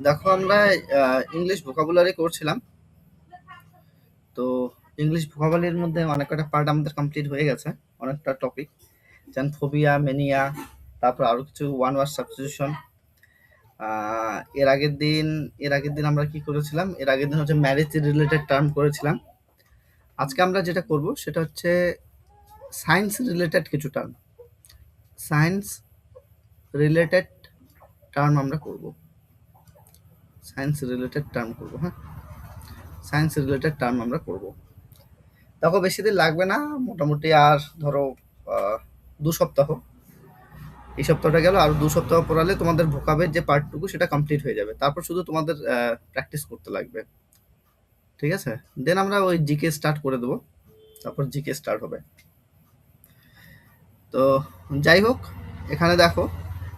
দেখো আমরা English vocabulary করছিলাম। তো ইংলিশ ভোকাবুলারির মধ্যে অনেক কটা পার্ট আমাদের কমপ্লিট হয়ে গেছে, অনেকটা টপিক, যেমন ফোবিয়া, মেনিয়া, তারপর আরো কিছু ওয়ান ওয়ার্ড সাবস্টিটিউশন। এর আগের দিন আমরা কি করেছিলাম? এর আগের দিন হচ্ছে ম্যারেজ রিলেটেড টার্ম করেছিলাম। আজকে আমরা যেটা করব সেটা হচ্ছে সায়েন্স রিলেটেড কিছু টার্ম। সায়েন্স রিলেটেড টার্ম আমরা করব। সায়েন্স রিলেটেড টার্ম করব, হ্যাঁ, সায়েন্স রিলেটেড টার্ম আমরা করব। দেখো বেশি দিন লাগবে না, মোটামুটি আর ধরো 2 সপ্তাহ। এই সপ্তাহটা গেল, আর 2 সপ্তাহ পড়ালে তোমাদের ভোকাবের যে পার্টটুকু সেটা কমপ্লিট হয়ে যাবে। তারপর শুধু তোমাদের প্র্যাকটিস করতে লাগবে, ঠিক আছে? দেন আমরা ওই জিকে স্টার্ট করে দেবো, তারপর জিকে স্টার্ট হবে। তো যাই হোক, এখানে দেখো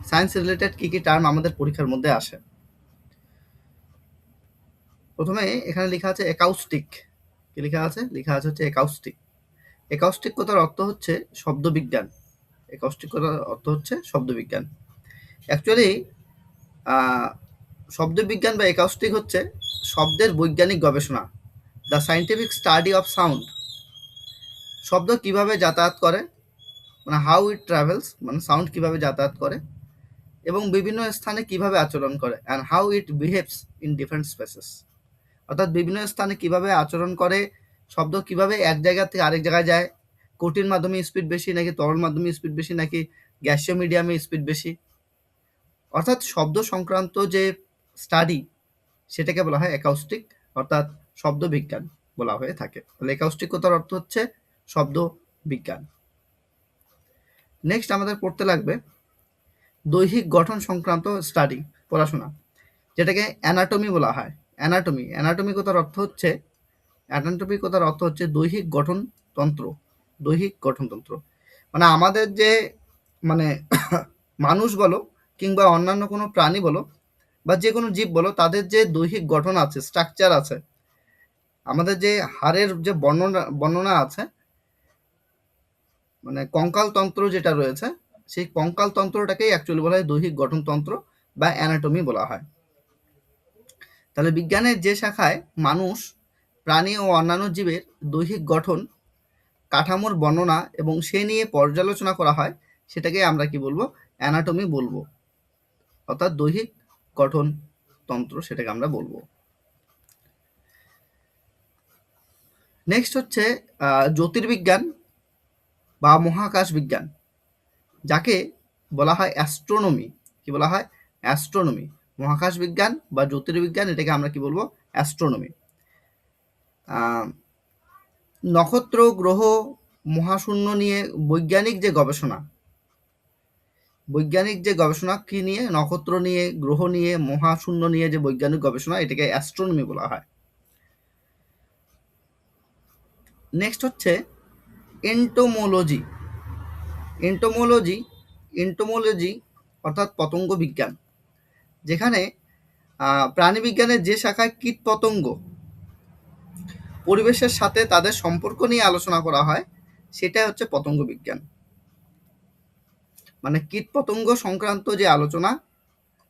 সায়েন্স রিলেটেড কি কি টার্ম আমাদের পরীক্ষার মধ্যে আসে। প্রথমে এখানে লেখা আছে একাউস্টিক। কি লেখা আছে? লেখা আছে হচ্ছে একাউস্টিক। একাউস্টিক কথার অর্থ হচ্ছে শব্দবিজ্ঞান। একাউস্টিক কথার অর্থ হচ্ছে শব্দবিজ্ঞান। অ্যাকচুয়ালি শব্দবিজ্ঞান বা একাউস্টিক হচ্ছে শব্দের বৈজ্ঞানিক গবেষণা, the scientific study of sound. শব্দ কিভাবে যাতায়াত করে, মানে হাউ ইট ট্রাভেলস, মানে সাউন্ড কিভাবে যাতায়াত করে এবং বিভিন্ন স্থানে কিভাবে আচরণ করে, and how it behaves in different spaces. অর্থাৎ বিভিন্ন স্থানে কিভাবে আচরণ করে, শব্দ কিভাবে এক জায়গা থেকে আরেক জায়গায় যায়, কঠিন মাধ্যমে স্পিড বেশি নাকি তরল মাধ্যমে স্পিড বেশি নাকি গ্যাসীয় মিডিয়ামে স্পিড বেশি। অর্থাৎ শব্দ সংক্রান্ত যে স্টাডি সেটাকে বলা হয় একাউস্টিক, অর্থাৎ শব্দ বিজ্ঞান বলা হয়ে থাকে। তাহলে একাউস্টিক কথার অর্থ হচ্ছে শব্দ বিজ্ঞান। নেক্সট আমাদের পড়তে লাগবে দৈহিক গঠন সংক্রান্ত স্টাডি, পড়াশোনা, যেটাকে অ্যানাটমি বলা হয়। অ্যানাটমি, অ্যানাটমি কথার অর্থ হচ্ছে, অ্যানাটমি কথার অর্থ হচ্ছে দৈহিক গঠনতন্ত্র। দৈহিক গঠনতন্ত্র মানে আমাদের যে, মানে মানুষ বলো কিংবা অন্যান্য কোনো প্রাণী বলো বা যে কোনো জীব বলো, তাদের যে দৈহিক গঠন আছে, স্ট্রাকচার আছে, আমাদের যে হাড়ের যে বর্ণনা বর্ণনা আছে, মানে কঙ্কাল তন্ত্র যেটা রয়েছে, সেই কঙ্কাল তন্ত্রটাকেই অ্যাকচুয়ালি বলা হয় দৈহিক গঠনতন্ত্র বা অ্যানাটমি বলা হয়। তাহলে বিজ্ঞানের যে শাখায় মানুষ, প্রাণী ও অন্যান্য জীবের দৈহিক গঠন কাঠামোর বর্ণনা এবং সে নিয়ে পর্যালোচনা করা হয়, সেটাকে আমরা কি বলবো? অ্যানাটমি বলবো, অর্থাৎ দৈহিক গঠন তন্ত্র, সেটাকে আমরা বলবো। নেক্সট হচ্ছে জ্যোতির্বিজ্ঞান বা মহাকাশ বিজ্ঞান, যাকে বলা হয় অ্যাস্ট্রোনমি। কি বলা হয়? অ্যাস্ট্রোনমি। মহাকাশ বিজ্ঞান বা জ্যোতির্বিজ্ঞান, এটাকে আমরা কি বলবো? অ্যাস্ট্রোনমি। নক্ষত্র, গ্রহ, মহাশূন্য নিয়ে বৈজ্ঞানিক যে গবেষণা, বৈজ্ঞানিক যে গবেষণা কি নিয়ে? নক্ষত্র নিয়ে, গ্রহ নিয়ে, মহাশূন্য নিয়ে যে বৈজ্ঞানিক গবেষণা, এটাকে অ্যাস্ট্রোনমি বলা হয়। নেক্সট হচ্ছে এন্টোমোলজি। এন্টোমোলজি, এন্টোমোলজি অর্থাৎ পতঙ্গ বিজ্ঞান, যেখানে প্রাণীবিজ্ঞানের যে শাখায় কীটপতঙ্গ, পরিবেশের সাথে তাদের সম্পর্ক নিয়ে আলোচনা করা হয়, সেটা হচ্ছে পতঙ্গ বিজ্ঞান। মানে কীটপতঙ্গ সংক্রান্ত যে আলোচনা,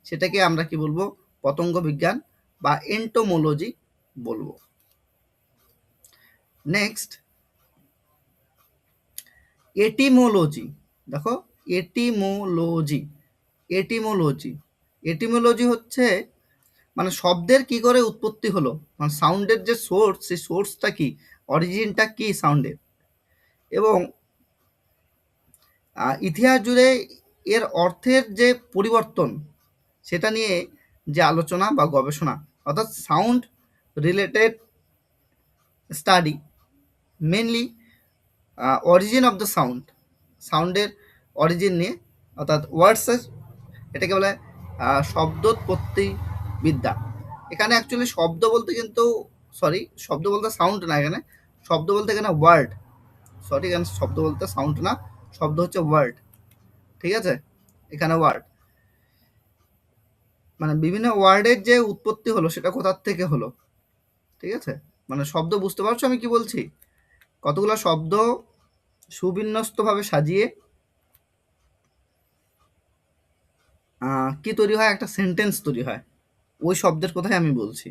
সেটাকে আমরা কি বলবো? পতঙ্গ বিজ্ঞান বা এন্টোমোলজি বলবো। Next etymology. দেখো, এটিমোলজি, এটিমোলজি, এটিমোলজি হচ্ছে মানে শব্দের কি করে উৎপত্তি হলো, মানে সাউন্ডের যে সোর্স, সেই সোর্সটা কি, অরিজিনটা কি সাউন্ডের, এবং ইতিহাস জুড়ে এর অর্থের যে পরিবর্তন, সেটা নিয়ে যে আলোচনা বা গবেষণা, অর্থাৎ sound related study, mainly origin of the sound, সাউন্ডের অরিজিন নিয়ে, অর্থাৎ ওয়ার্ডসের, এটাকে বলে শব্দোৎপত্তি বিদ্যা। এখানে অ্যাকচুয়ালি শব্দ বলতে কিন্তু, সরি, শব্দ বলতে সাউন্ড না, এখানে শব্দ বলতে এখানে ওয়ার্ড, সরি, এখানে শব্দ বলতে সাউন্ড না, শব্দ হচ্ছে ওয়ার্ড, ঠিক আছে? এখানে ওয়ার্ড মানে বিভিন্ন ওয়ার্ডের যে উৎপত্তি হলো, সেটা কোথার থেকে হলো, ঠিক আছে? মানে শব্দ, বুঝতে পারছো আমি কি বলছি? কতগুলো শব্দ সুবিন্যস্তভাবে সাজিয়ে কি তৈরি হয়? একটা সেন্টেন্স তৈরি হয়, ওই শব্দের কথাই আমি বলছি।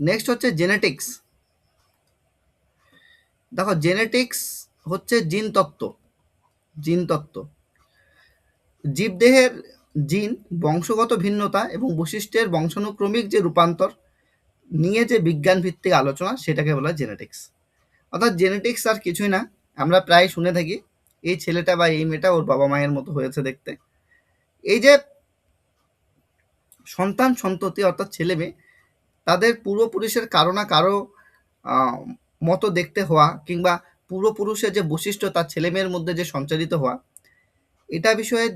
নেক্সট হচ্ছে জেনেটিক্স। দেখো, জেনেটিক্স হচ্ছে জিনতত্ত্ব। জিনতত্ত্ব জীবদেহের জিন বংশগত ভিন্নতা এবং বৈশিষ্ট্যের বংশানুক্রমিক যে রূপান্তর নিয়ে যে বিজ্ঞান ভিত্তিক আলোচনা, সেটাকে বলা হয় জেনেটিক্স। অর্থাৎ জেনেটিক্স আর কিছুই না, আমরা প্রায় শুনে থাকি এই ছেলেটা বা এই মেয়েটা ওর বাবা মায়ের মতো হয়েছে দেখতে। এই যে সন্তান সন্ততি অর্থাৎ ছেলে মেয়ে, তাদের পূর্বপুরুষের কারো না কারো মতো দেখতে হওয়া কিংবা পূর্বপুরুষের যে বৈশিষ্ট্য তার ছেলে মেয়ের মধ্যে যে সঞ্চারিত হওয়া, এটা বিষয়ে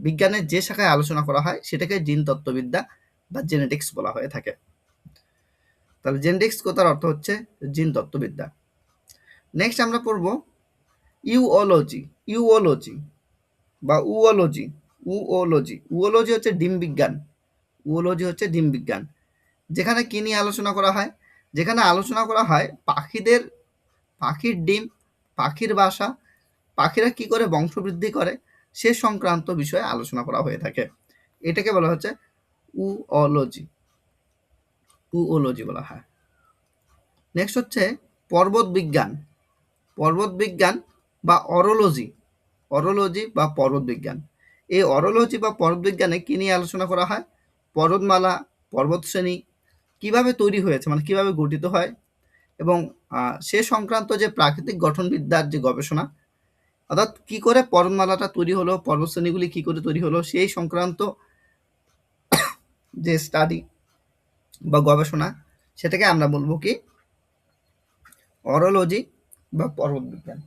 বিজ্ঞানের যে শাখায় আলোচনা করা হয় সেটাকে জিনতত্ত্ববিদ্যা বা জেনেটিক্স বলা হয়ে থাকে। তাহলে জেনেটিক্স কথার অর্থ হচ্ছে জিনতত্ত্ববিদ্যা। নেক্সট আমরা পড়ব ইউওলজি। ইউওলজি বা উওলজি। উওলজি উওলজি হচ্ছে ডিম বিজ্ঞান। উওলজি হচ্ছে ডিম বিজ্ঞান, যেখানে কি নিয়ে আলোচনা করা হয়? যেখানে আলোচনা করা হয় পাখির ডিম, পাখির বাসা, পাখিরা কি করে বংশবৃদ্ধি করে সে সংক্রান্ত বিষয়ে আলোচনা করা হয়ে থাকে। এটাকে বলা হচ্ছে উওলজি। উওলজি বলা হয়। নেক্সট হচ্ছে পর্বত বিজ্ঞান। পর্বত বিজ্ঞান বা অরোলজি। অরোলজি বা পর্বত বিজ্ঞান। এই অরোলজি বা পর্বত বিজ্ঞানে কি নিয়ে আলোচনা করা হয়? পর্বতমালা, পর্বতশ্রেণী কিভাবে তৈরি হয়েছে, মানে কিভাবে গঠিত হয়, এবং সে সংক্রান্ত যে প্রাকৃতিক গঠনবিদ্যার যে গবেষণা, অর্থাৎ কি করে পর্বতমালাটা তৈরি হলো, পর্বতশ্রেণীগুলি কি করে তৈরি হলো, সেই সংক্রান্ত যে স্টাডি বা গবেষণা, সেটাকে আমরা বলবো কি অরোলজি বা পর্বত বিজ্ঞান।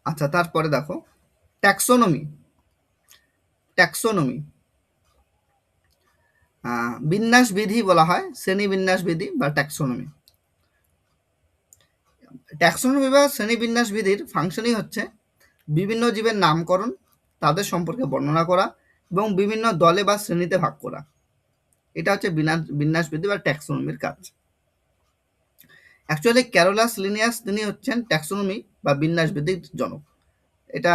আচ্ছা, তারপরে দেখো ট্যাক্সোনমি। ট্যাক্সোনমি বিন্যাস বিধি বলা হয়, শ্রেণী বিন্যাস বিধি বা ট্যাক্সোনমি। ট্যাক্সোনমি বা শ্রেণী বিন্যাস বিধির ফাংশনই হচ্ছে বিভিন্ন জীবের নামকরণ, তাদের সম্পর্কে বর্ণনা করা এবং বিভিন্ন দলে বা শ্রেণীতে ভাগ করা। এটা হচ্ছে বিন্যাস বিধি বা ট্যাক্সোনমির কাজ। অ্যাকচুয়ালি ক্যারোলাস লিনিয়াস তিনি হচ্ছেন ট্যাক্সোনমি বা বিন্যাস বিধির জনক। এটা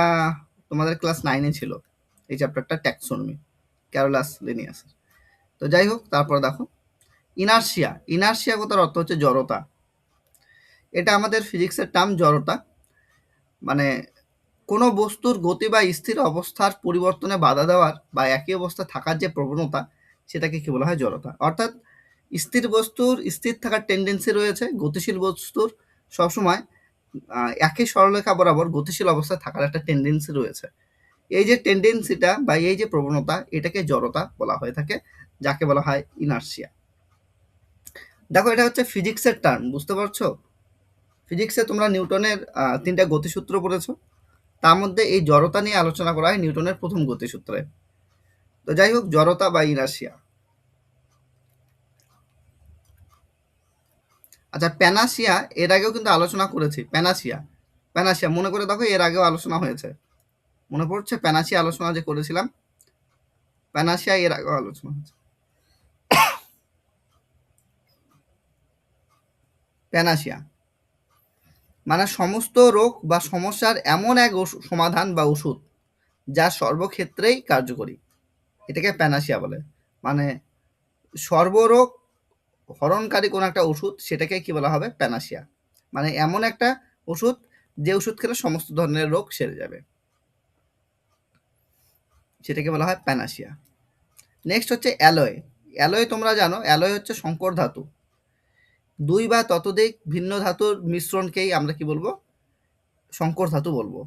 তোমাদের ক্লাস 9-এ ছিল এই চ্যাপ্টারটা, ট্যাক্সোনমি, ক্যারোলাস লিনিয়াস। তো যাই হোক, তারপর দেখো ইনার্শিয়া। ইনার্শিয়া কথার অর্থ হচ্ছে জড়তা। এটা আমাদের ফিজিক্সের টার্ম, জড়তা। মানে কোনো বস্তুর গতি বা স্থির অবস্থার পরিবর্তনে বাধা দেওয়ার বা একই অবস্থায় থাকার যে প্রবণতা, সেটাকে কি বলা হয়? জড়তা। অর্থাৎ স্থির বস্তুর স্থির থাকার টেন্ডেন্সি রয়েছে, গতিশীল বস্তুর সবসময় একই সরলরেখা বরাবর গতিশীল অবস্থায় থাকার একটা টেন্ডেন্সি রয়েছে। এই যে টেন্ডেন্সিটা বা এই যে প্রবণতা, এটাকে জড়তা বলা হয়ে থাকে, যাকে বলা হয় ইনার্শিয়া। দেখো, এটা হচ্ছে ফিজিক্সের টার্ম, বুঝতে পারছো? ফিজিক্সে তোমরা নিউটনের 3টা গতিসূত্র পড়েছো, তার মধ্যে এই জড়তা নিয়ে আলোচনা করা হয় নিউটনের প্রথম গতিসূত্রে। তো যাই হোক, জড়তা বা ইনার্শিয়া। আচ্ছা, প্যানাসিয়া এর আগেও কিন্তু আলোচনা করেছি। প্যানাসিয়া, প্যানাসিয়া মনে করে দেখো, এর আগেও আলোচনা হয়েছে, মনে পড়ছে? প্যানাসিয়া আলোচনা যে করেছিলাম, প্যানাসিয়া এর আগেও আলোচনা হয়েছে। প্যানাসিয়া মানে সমস্ত রোগ বা সমস্যার এমন এক সমাধান বা ওষুধ যা সর্বক্ষেত্রেই কার্যকরী, এটাকে প্যানাসিয়া বলে। মানে সর্বরোগ হরণকারী কোন একটা ওষুধ, সেটাকে কি বলা হবে? প্যানাসিয়া। মানে এমন একটা ওষুধ যে ওষুধ খেলে সমস্ত ধরনের রোগ সেরে যাবে, সেটাকে বলা হয় প্যানাসিয়া। নেক্সট হচ্ছে অ্যালয়। অ্যালয় তোমরা জানো, অ্যালয় হচ্ছে সংকর ধাতু। দুই বা ততোধিক ভিন্ন ধাতুর মিশ্রণকেই আমরা কি বলবো? সংকর ধাতু বলবো।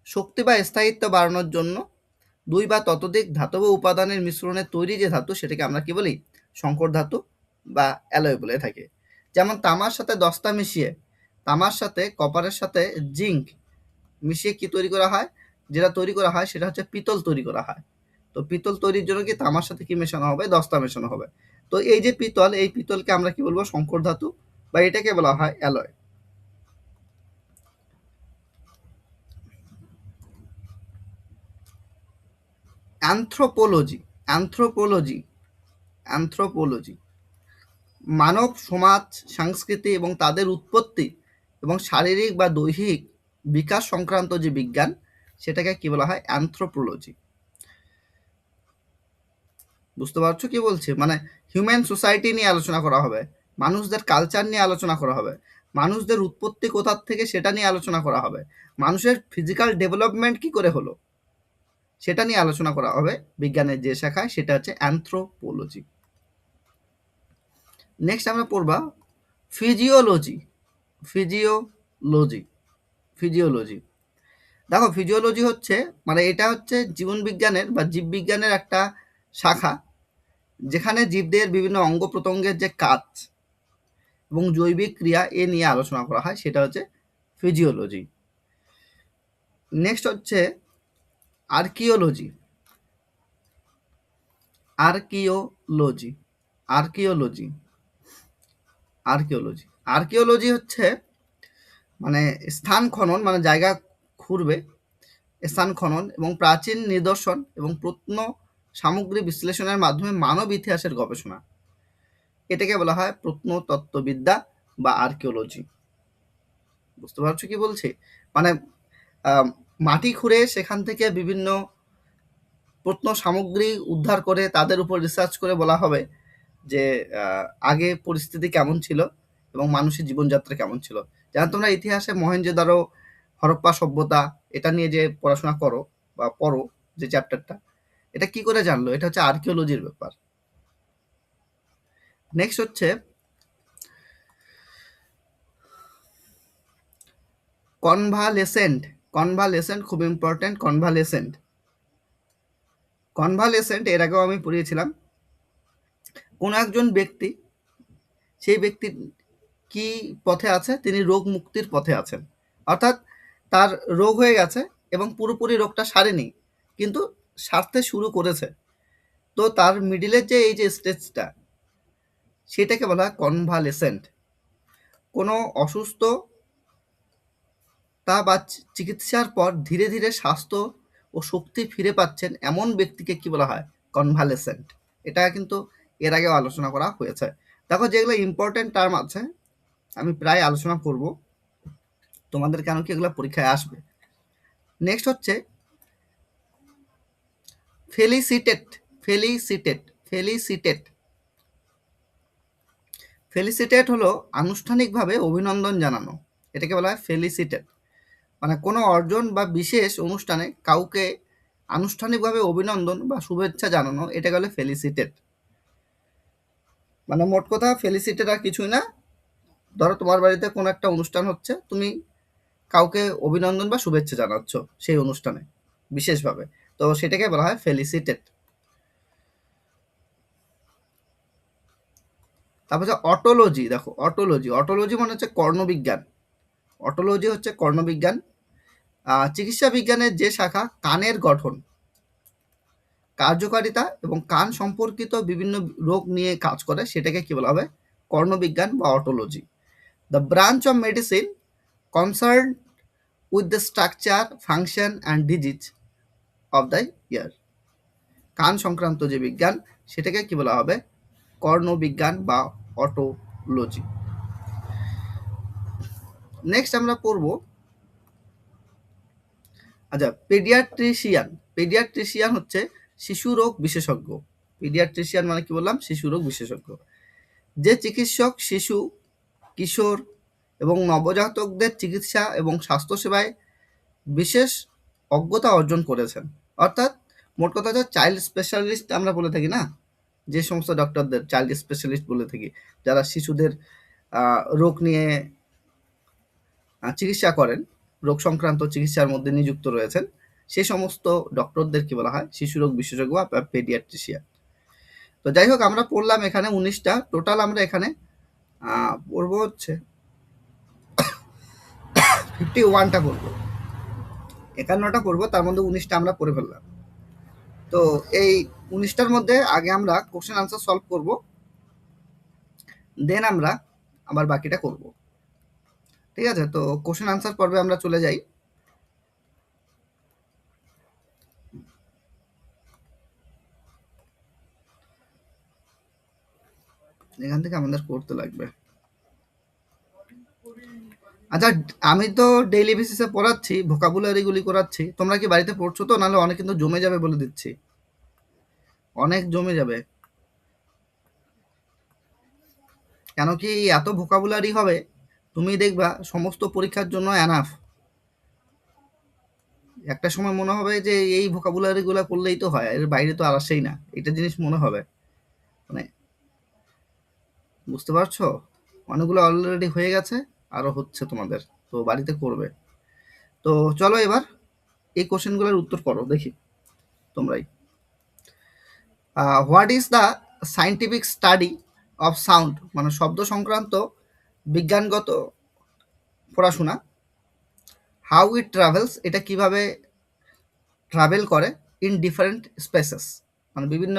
শক্তি বা স্থায়িত্ব বাড়ানোর জন্য দুই বা ততোধিক ধাতব উপাদানের মিশ্রণে তৈরি যে ধাতু, সেটাকে আমরা কি বলি? সংকর ধাতু বা অ্যালয় বলে থাকি। যেমন তামার সাথে দস্তা মিশিয়ে, তামার সাথে কপারের সাথে জিঙ্ক মিশিয়ে কি তৈরি করা হয়? যেটা তৈরি করা হয় সেটা হচ্ছে পিতল তৈরি করা হয়। তো পিতল তৈরির জন্য কি তামার সাথে কি মেশানো হবে? দস্তা মেশানো হবে। তো এই যে পিতল, এই পিতলকে আমরা কি বলবো? সংকর ধাতু, বা এটাকে বলা হয় অ্যালয়। অ্যানথ্রোপোলজি। অ্যানথ্রোপোলজি অ্যানথ্রোপোলজি মানব সমাজ, সংস্কৃতি এবং তাদের উৎপত্তি এবং শারীরিক বা দৈহিক বিকাশ সংক্রান্ত যে বিজ্ঞান, সেটাকে কি বলা হয়? অ্যানথ্রোপোলজি। বুঝতে পারছো কি বলছি? মানে হিউম্যান সোসাইটি নিয়ে আলোচনা করা হবে, মানুষদের কালচার নিয়ে আলোচনা করা হবে, মানুষদের উৎপত্তি কোথার থেকে সেটা নিয়ে আলোচনা করা হবে, মানুষের ফিজিক্যাল ডেভেলপমেন্ট কি করে হলো সেটা নিয়ে আলোচনা করা হবে। বিজ্ঞানের যে শাখায় সেটা হচ্ছে অ্যানথ্রোপোলজি। নেক্সট আমরা পড়বা ফিজিওলজি। ফিজিওলজি ফিজিওলজি দেখো, ফিজিওলজি হচ্ছে মানে এটা হচ্ছে জীবন বিজ্ঞানের বা জীববিজ্ঞানের একটা শাখা, যেখানে জীবদের বিভিন্ন অঙ্গ প্রত্যঙ্গের যে কাজ এবং জৈবিক ক্রিয়া এ নিয়ে আলোচনা করা হয়, সেটা হচ্ছে ফিজিওলজি। নেক্সট হচ্ছে archaeology. Archaeology archaeology archaeology archaeology হচ্ছে মানে স্থান খনন, মানে জায়গা খুঁড়বে, স্থান খনন এবং প্রাচীন নিদর্শন এবং প্রত্ন সামগ্রী বিশ্লেষণের মাধ্যমে মানব ইতিহাসের গবেষণা। এটাকে বলা হয় প্রত্নতত্ত্ববিদ্যা বা আর্কিওলজি। বুঝতে পারছো কি বলছি? মানে মাটি খুঁড়ে সেখান থেকে বিভিন্ন প্রত্ন সামগ্রী উদ্ধার করে তাদের উপর রিসার্চ করে বলা হবে যে আগে পরিস্থিতি কেমন ছিল এবং মানুষের জীবনযাত্রা কেমন ছিল। যেমন তোমরা ইতিহাসে মহেঞ্জোদারো, হরপ্পা সভ্যতা এটা নিয়ে যে পড়াশোনা করো বা পড়ো, যে চ্যাপ্টারটা, এটা কি করে জানলো? এটা হচ্ছে আর্কিওলজির ব্যাপার। নেক্সট হচ্ছে কনভালেসেন্ট। কনভালেসেন্ট খুব ইম্পর্টেন্ট। কনভালেসেন্ট কনভালেসেন্ট এর আগেও আমি পড়িয়েছিলাম। কোনো একজন ব্যক্তি, সেই ব্যক্তি কি পথে আছে? তিনি রোগ মুক্তির পথে আছেন। অর্থাৎ তার রোগ হয়ে গেছে এবং পুরোপুরি রোগটা সারেনি, কিন্তু সারতে শুরু করেছে। তো তার মিডিলের যে এই যে স্টেজটা, সেটাকে বলা হয় কনভালেসেন্ট। কোনো অসুস্থতা বা চিকিৎসার পর ধীরে ধীরে স্বাস্থ্য ও শক্তি ফিরে পাচ্ছেন এমন ব্যক্তিকে কি বলা হয়? কনভালেসেন্ট। এটা কিন্তু এর আগেও আলোচনা করা হয়েছে। দেখো, যেগুলো ইম্পর্টেন্ট টার্ম আছে আমি প্রায় আলোচনা করব, তোমাদের কেন কি এগুলো পরীক্ষায় আসবে। নেক্সট হচ্ছে ফেলিসিটেট। ফেলিসিটেট ফেলিসিটেট ফেলিসিটেট হলো আনুষ্ঠানিকভাবে অভিনন্দন জানানো। এটাকে বলা হয় ফেলিসিটেট। মানে কোনো অর্জন বা বিশেষ অনুষ্ঠানে কাউকে আনুষ্ঠানিকভাবে অভিনন্দন বা শুভেচ্ছা জানানো, এটাকে বলে ফেলিসিটেট। মানে মোট কথা ফেলিসিটেট আর কিছুই না। ধরো তোমার বাড়িতে কোনো একটা অনুষ্ঠান হচ্ছে, তুমি কাউকে অভিনন্দন বা শুভেচ্ছা জানাচ্ছ সেই অনুষ্ঠানে বিশেষভাবে, তো সেটাকে বলা হয় ফেলিসিটেট। তারপর হচ্ছে অটোলজি। দেখো, অটোলজি অটোলজি মানে হচ্ছে কর্ণবিজ্ঞান। অটোলজি হচ্ছে কর্ণবিজ্ঞান। চিকিৎসা বিজ্ঞানের যে শাখা কানের গঠন, কার্যকারিতা এবং কান সম্পর্কিত বিভিন্ন রোগ নিয়ে কাজ করে, সেটাকে কি বলা হবে? কর্ণবিজ্ঞান বা otology. The branch of medicine concern with the structure, function and disease of the ইয়ার। কান সংক্রান্ত যে বিজ্ঞান, সেটাকে কি বলা হবে? কর্ণবিজ্ঞান বা অটোলজি। নেক্সট আমরা পড়ব, আচ্ছা, পেডিয়াট্রিশিয়ান। পেডিয়াট্রিশিয়ান হচ্ছে শিশু রোগ বিশেষজ্ঞ। পেডিয়াট্রিশিয়ান মানে কি বললাম? শিশু রোগ বিশেষজ্ঞ। যে চিকিৎসক শিশু, কিশোর এবং নবজাতকদের চিকিৎসা এবং স্বাস্থ্যসেবায় বিশেষ অজ্ঞতা অর্জন করেছেন। অর্থাৎ মোট কথা হচ্ছে চাইল্ড স্পেশালিস্ট আমরা বলে থাকি না, যে সমস্ত ডক্টরদের চাইল্ড স্পেশালিস্ট বলে থাকি, যারা শিশুদের রোগ নিয়ে চিকিৎসা করেন, রোগ সংক্রান্ত চিকিৎসার মধ্যে নিযুক্ত রয়েছেন, সেই সমস্ত ডক্টরদের কি বলা হয়? শিশু রোগ বিশেষজ্ঞ বা পেডিয়াট্রিশিয়ান। তো যাই হোক, আমরা পড়লাম এখানে 19টা টোটাল। আমরা এখানে পড়বো হচ্ছে 51টা পড়বো, 51টা পড়বো, তার মধ্যে 19টা আমরা পড়ে ফেললাম। তো এই 19টার মধ্যে আগে আমরা কোশ্চেন আনসার সলভ করব, দেন আমরা আবার বাকিটা করব। ঠিক আছে? তো কোশ্চেন আনসার পর্বে আমরা চলে যাই। এখান থেকে আমাদের করতে লাগবে। আচ্ছা, আমি তো ডেইলি বেসিসে পড়াচ্ছি, ভোকাবুলারিগুলি করাচ্ছি। তোমরা কি বাড়িতে পড়ছো তো? নাহলে অনেক কিন্তু জমে যাবে বলে দিচ্ছি। অনেক জমে যাবে। কেন কি এত ভোকাবুলারি হবে, তুমি দেখবা সমস্ত পরীক্ষার জন্য এনাফ। একটা সময় মনে হবে যে এই ভোকাবুলারিগুলো পড়লেই তো হয়, এর বাইরে তো আর আসেই না। এটা জিনিস মনে হবে। মানে বুঝতে পারছো? অনেকগুলো অলরেডি হয়ে গেছে, আরো হচ্ছে তোমাদের। তো বাড়িতে করবে। তো চলো এবার এই কোশ্চেনগুলোর উত্তর করো দেখি তোমরাই। What is the scientific study of sound, মানে শব্দ সংক্রান্ত বিজ্ঞানগত পড়াশোনা। হাউ ইট ট্রাভেলস, এটা কিভাবে ট্রাভেল করে। ইন ডিফারেন্ট স্পেসেস, মানে বিভিন্ন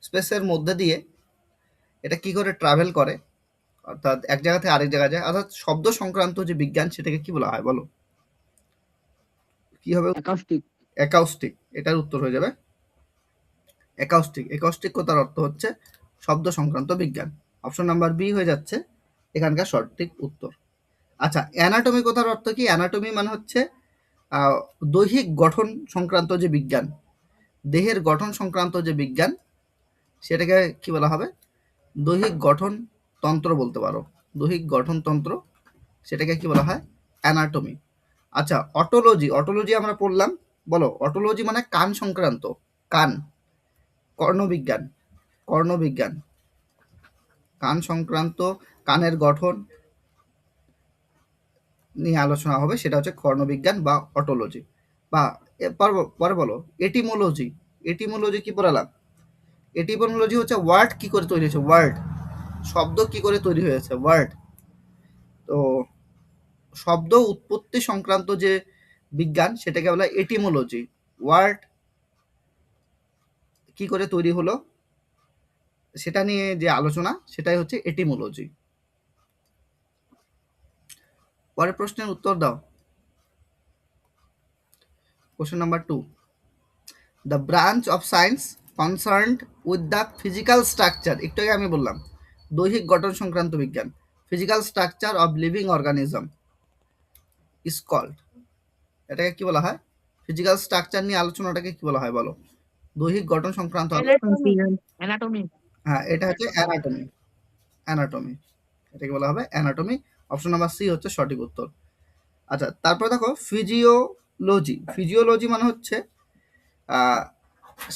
স্পেসের মধ্যে দিয়ে এটা কি করে ট্রাভেল করে, অর্থাৎ এক জায়গা থেকে আরেক জায়গায় যায়। অর্থাৎ শব্দ সংক্রান্ত যে বিজ্ঞান সেটাকে কি বলা হয় বলো? কি হবে? অ্যাকাউস্টিক। অ্যাকাউস্টিক, এটার উত্তর হয়ে যাবে অ্যাকাউস্টিক। অ্যাকাউস্টিক কথার অর্থ হচ্ছে শব্দ সংক্রান্ত বিজ্ঞান। অপশন নাম্বার বি হয়ে যাচ্ছে এখানকার সঠিক উত্তর। আচ্ছা, অ্যানাটমি কথার অর্থ কি? অ্যানাটমি মানে হচ্ছে দৈহিক গঠন সংক্রান্ত যে বিজ্ঞান, দেহের গঠন সংক্রান্ত যে বিজ্ঞান, সেটাকে কি বলা হবে? দৈহিক গঠন তন্ত্র বলতে পারো। দৈহিক গঠন তন্ত্র, সেটাকে কি বলা হয়? অ্যানাটমি। আচ্ছা, অটোলজি। অটোলজি আমরা পড়লাম, বলো অটোলজি মানে কান সংক্রান্ত। কান, কর্ণবিজ্ঞান। কর্ণবিজ্ঞান, কান সংক্রান্ত, কানের গঠন নিয়ে আলোচনা হবে, সেটা হচ্ছে কর্ণবিজ্ঞান বা অটোলজি। বা পরে বলো এটিমোলজি। এটিমোলজি কি পড়ালাম? এটিমোলজি হচ্ছে ওয়ার্ড কি করে তৈরি হয়েছে, ওয়ার্ড, শব্দ কি করে তৈরি হয়েছে, ওয়ার্ড। তো শব্দ উৎপত্তি সংক্রান্ত যে বিজ্ঞান সেটাকে বলা এটিমোলজি। ওয়ার্ড কি করে তৈরি হলো সেটা নিয়ে যে আলোচনা, সেটাই হচ্ছে এটিমোলজি। পরের প্রশ্নের উত্তর দাও। Question number 2, the branch of science concerned with the physical structure, একটু আগে আমি বললাম দৈহিক গঠন সংক্রান্ত বিজ্ঞান, physical structure of living organism is called, এটাকে কি বলা হয়? ফিজিক্যাল স্ট্রাকচার নিয়ে আলোচনাটাকে কি বলা হয় বলো? দৈহিক গঠন সংক্রান্ত অ্যানাটমি। হ্যাঁ, এটা হচ্ছে অ্যানাটমি। অ্যানাটমি, এটাকে বলা হবে অ্যানাটমি। অপশন নাম্বার সি হচ্ছে সঠিক উত্তর। আচ্ছা, তারপরে দেখো ফিজিওলজি। ফিজিওলজি মানে হচ্ছে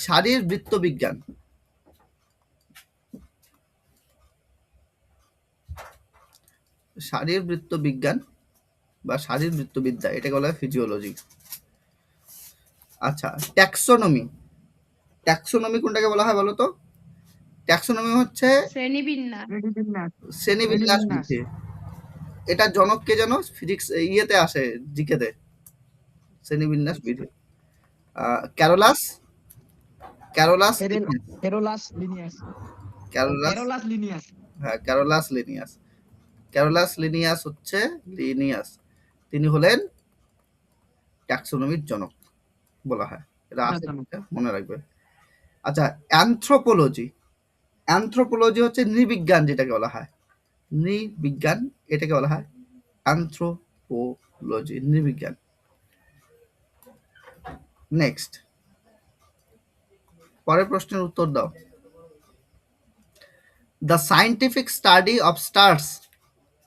শারীরবৃত্ত বিজ্ঞান। শারীরবৃত্ত বিজ্ঞান বা শারীরবৃত্তবিদ্যা, এটাকে বলা হয় ফিজিওলজি। আচ্ছা, ট্যাক্সোনমি। ট্যাক্সোনমি কোনটাকে বলা হয় বলো তো? ট্যাক্সোনমি হচ্ছে শ্রেণীবিন্যাস। শ্রেণীবিন্যাস বিধি। এটার জনক কে যেন? ফিজিক্স ইয়েতে আসে, জিকেতে, শ্রেণীবিন্যাস বিধি। Carolus, Carolus Linnaeus. Carolus Linnaeus. Carolus, Carolus Linnaeus. হ্যাঁ ক্যারোলাস লিনিয়াস। ক্যারোলাস লিনিয়াস হচ্ছে লিনিয়াস, তিনি হলেন ট্যাক্সোনমির জনক বলা হয়। এটা আছে, মনে রাখবে। আচ্ছা, অ্যানথ্রোপোলজি। অ্যানথ্রোপোলজি হচ্ছে নৃবিজ্ঞান, যেটাকে বলা হয় নৃবিজ্ঞান, এটাকে বলা হয় অ্যানথ্রোপোলজি, নৃবিজ্ঞান। নেক্সট, পরের প্রশ্নের উত্তর দাও। The scientific study of stars,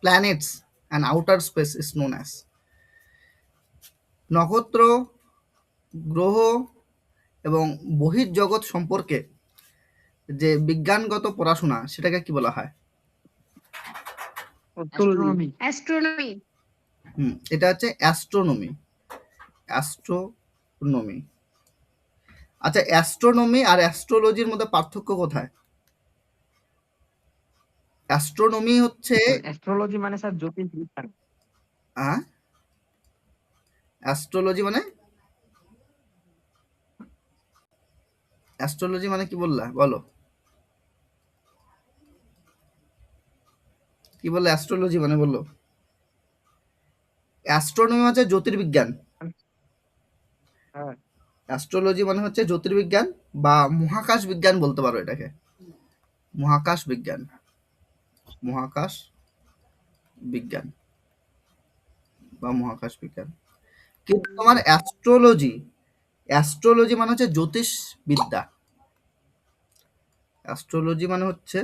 planets and outer space is known as, নক্ষত্র, গ্রহ এবং বহির্জগৎ সম্পর্কে যে বিজ্ঞানগত পড়াশোনা, সেটাকে কি বলা হয়? অ্যাস্ট্রোনমি। এটা হচ্ছে অ্যাস্ট্রোনমি। অ্যাস্ট্রোনমি। আচ্ছা, অ্যাস্ট্রোনমি আর অ্যাস্ট্রোলজির মধ্যে পার্থক্য কোথায়? অ্যাস্ট্রোনমি হচ্ছে অ্যাস্ট্রোলজি মানে স্যার জ্যোতির্বিজ্ঞান। অ্যাস্ট্রোলজি মানে, অ্যাস্ট্রোলজি মানে কি বললা বলো? কি বললে অ্যাস্ট্রোলজি মানে? বললো অ্যাস্ট্রোনমি হচ্ছে জ্যোতির্বিজ্ঞান। হ্যাঁ। অ্যাস্ট্রোলজি মানে হচ্ছে জ্যোতির্বিজ্ঞান বা মহাকাশ বিজ্ঞান বলতে পারো এটাকে। মহাকাশ বিজ্ঞান, মহাকাশ বিজ্ঞান। বা মহাকাশ বিজ্ঞান। কিন্তু তোমার অ্যাস্ট্রোলজি মানে হচ্ছে জ্যোতিষ বিদ্যা। অ্যাস্ট্রোলজি মানে হচ্ছে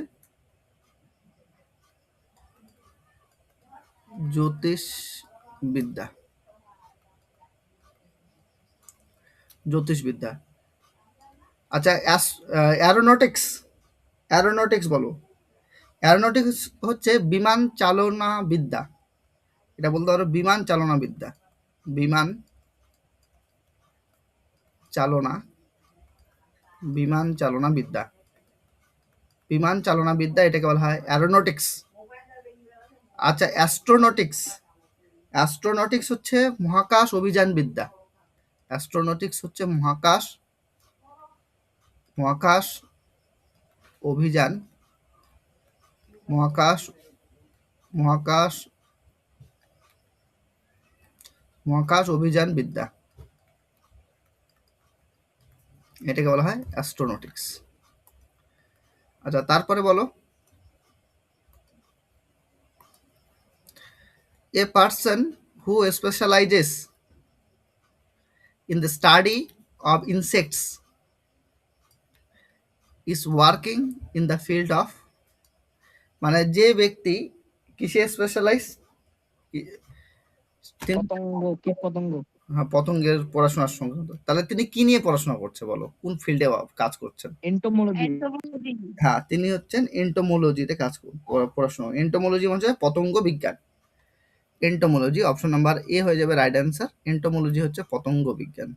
জ্যোতিষ বিদ্যা। জ্যোতিষবিদ্যা। আচ্ছা, অ্যারোনটিক্স। অ্যারোনটিক্স বলো। অ্যারোনটিক্স হচ্ছে বিমান চালনা বিদ্যা। এটা বলতে পারো বিমান চালনা বিদ্যা। বিমান চালনা বিমান চালনা বিদ্যা। বিমান চালনা বিদ্যা এটাকে বলা হয় অ্যারোনটিক্স। আচ্ছা, অ্যাস্ট্রোনটিক্স। অ্যাস্ট্রোনটিক্স হচ্ছে মহাকাশ অভিযান বিদ্যা। অ্যাস্ট্রোনটিক্স হচ্ছে মহাকাশ মহাকাশ অভিযান মহাকাশ মহাকাশ মহাকাশ অভিযান বিদ্যা, এটাকে বলা হয় অ্যাস্ট্রোনটিক্স। আচ্ছা, তারপরে বলো, a person who স্পেশালাইজেস in the study of insects is working in the field of, মানে যে ব্যক্তি কিসে স্পেশালাইজ, কীট পতঙ্গ। হ্যাঁ, পতঙ্গের পড়াশোনার সংক্রান্ত, তাহলে তিনি কি নিয়ে পড়াশোনা করছে বলো, কোন ফিল্ডে কাজ করছেন? এন্টোমোলজি। Entomology. হ্যাঁ, তিনি হচ্ছেন এন্টোমোলজিতে পড়াশোনা। এন্টোমোলজি মানে হচ্ছে পতঙ্গ বিজ্ঞান। এন্টোমোলজি অপশন নাম্বার এ হয়ে যাবে রাইট অ্যান্সার। এন্টোমোলজি হচ্ছে পতঙ্গ বিজ্ঞান।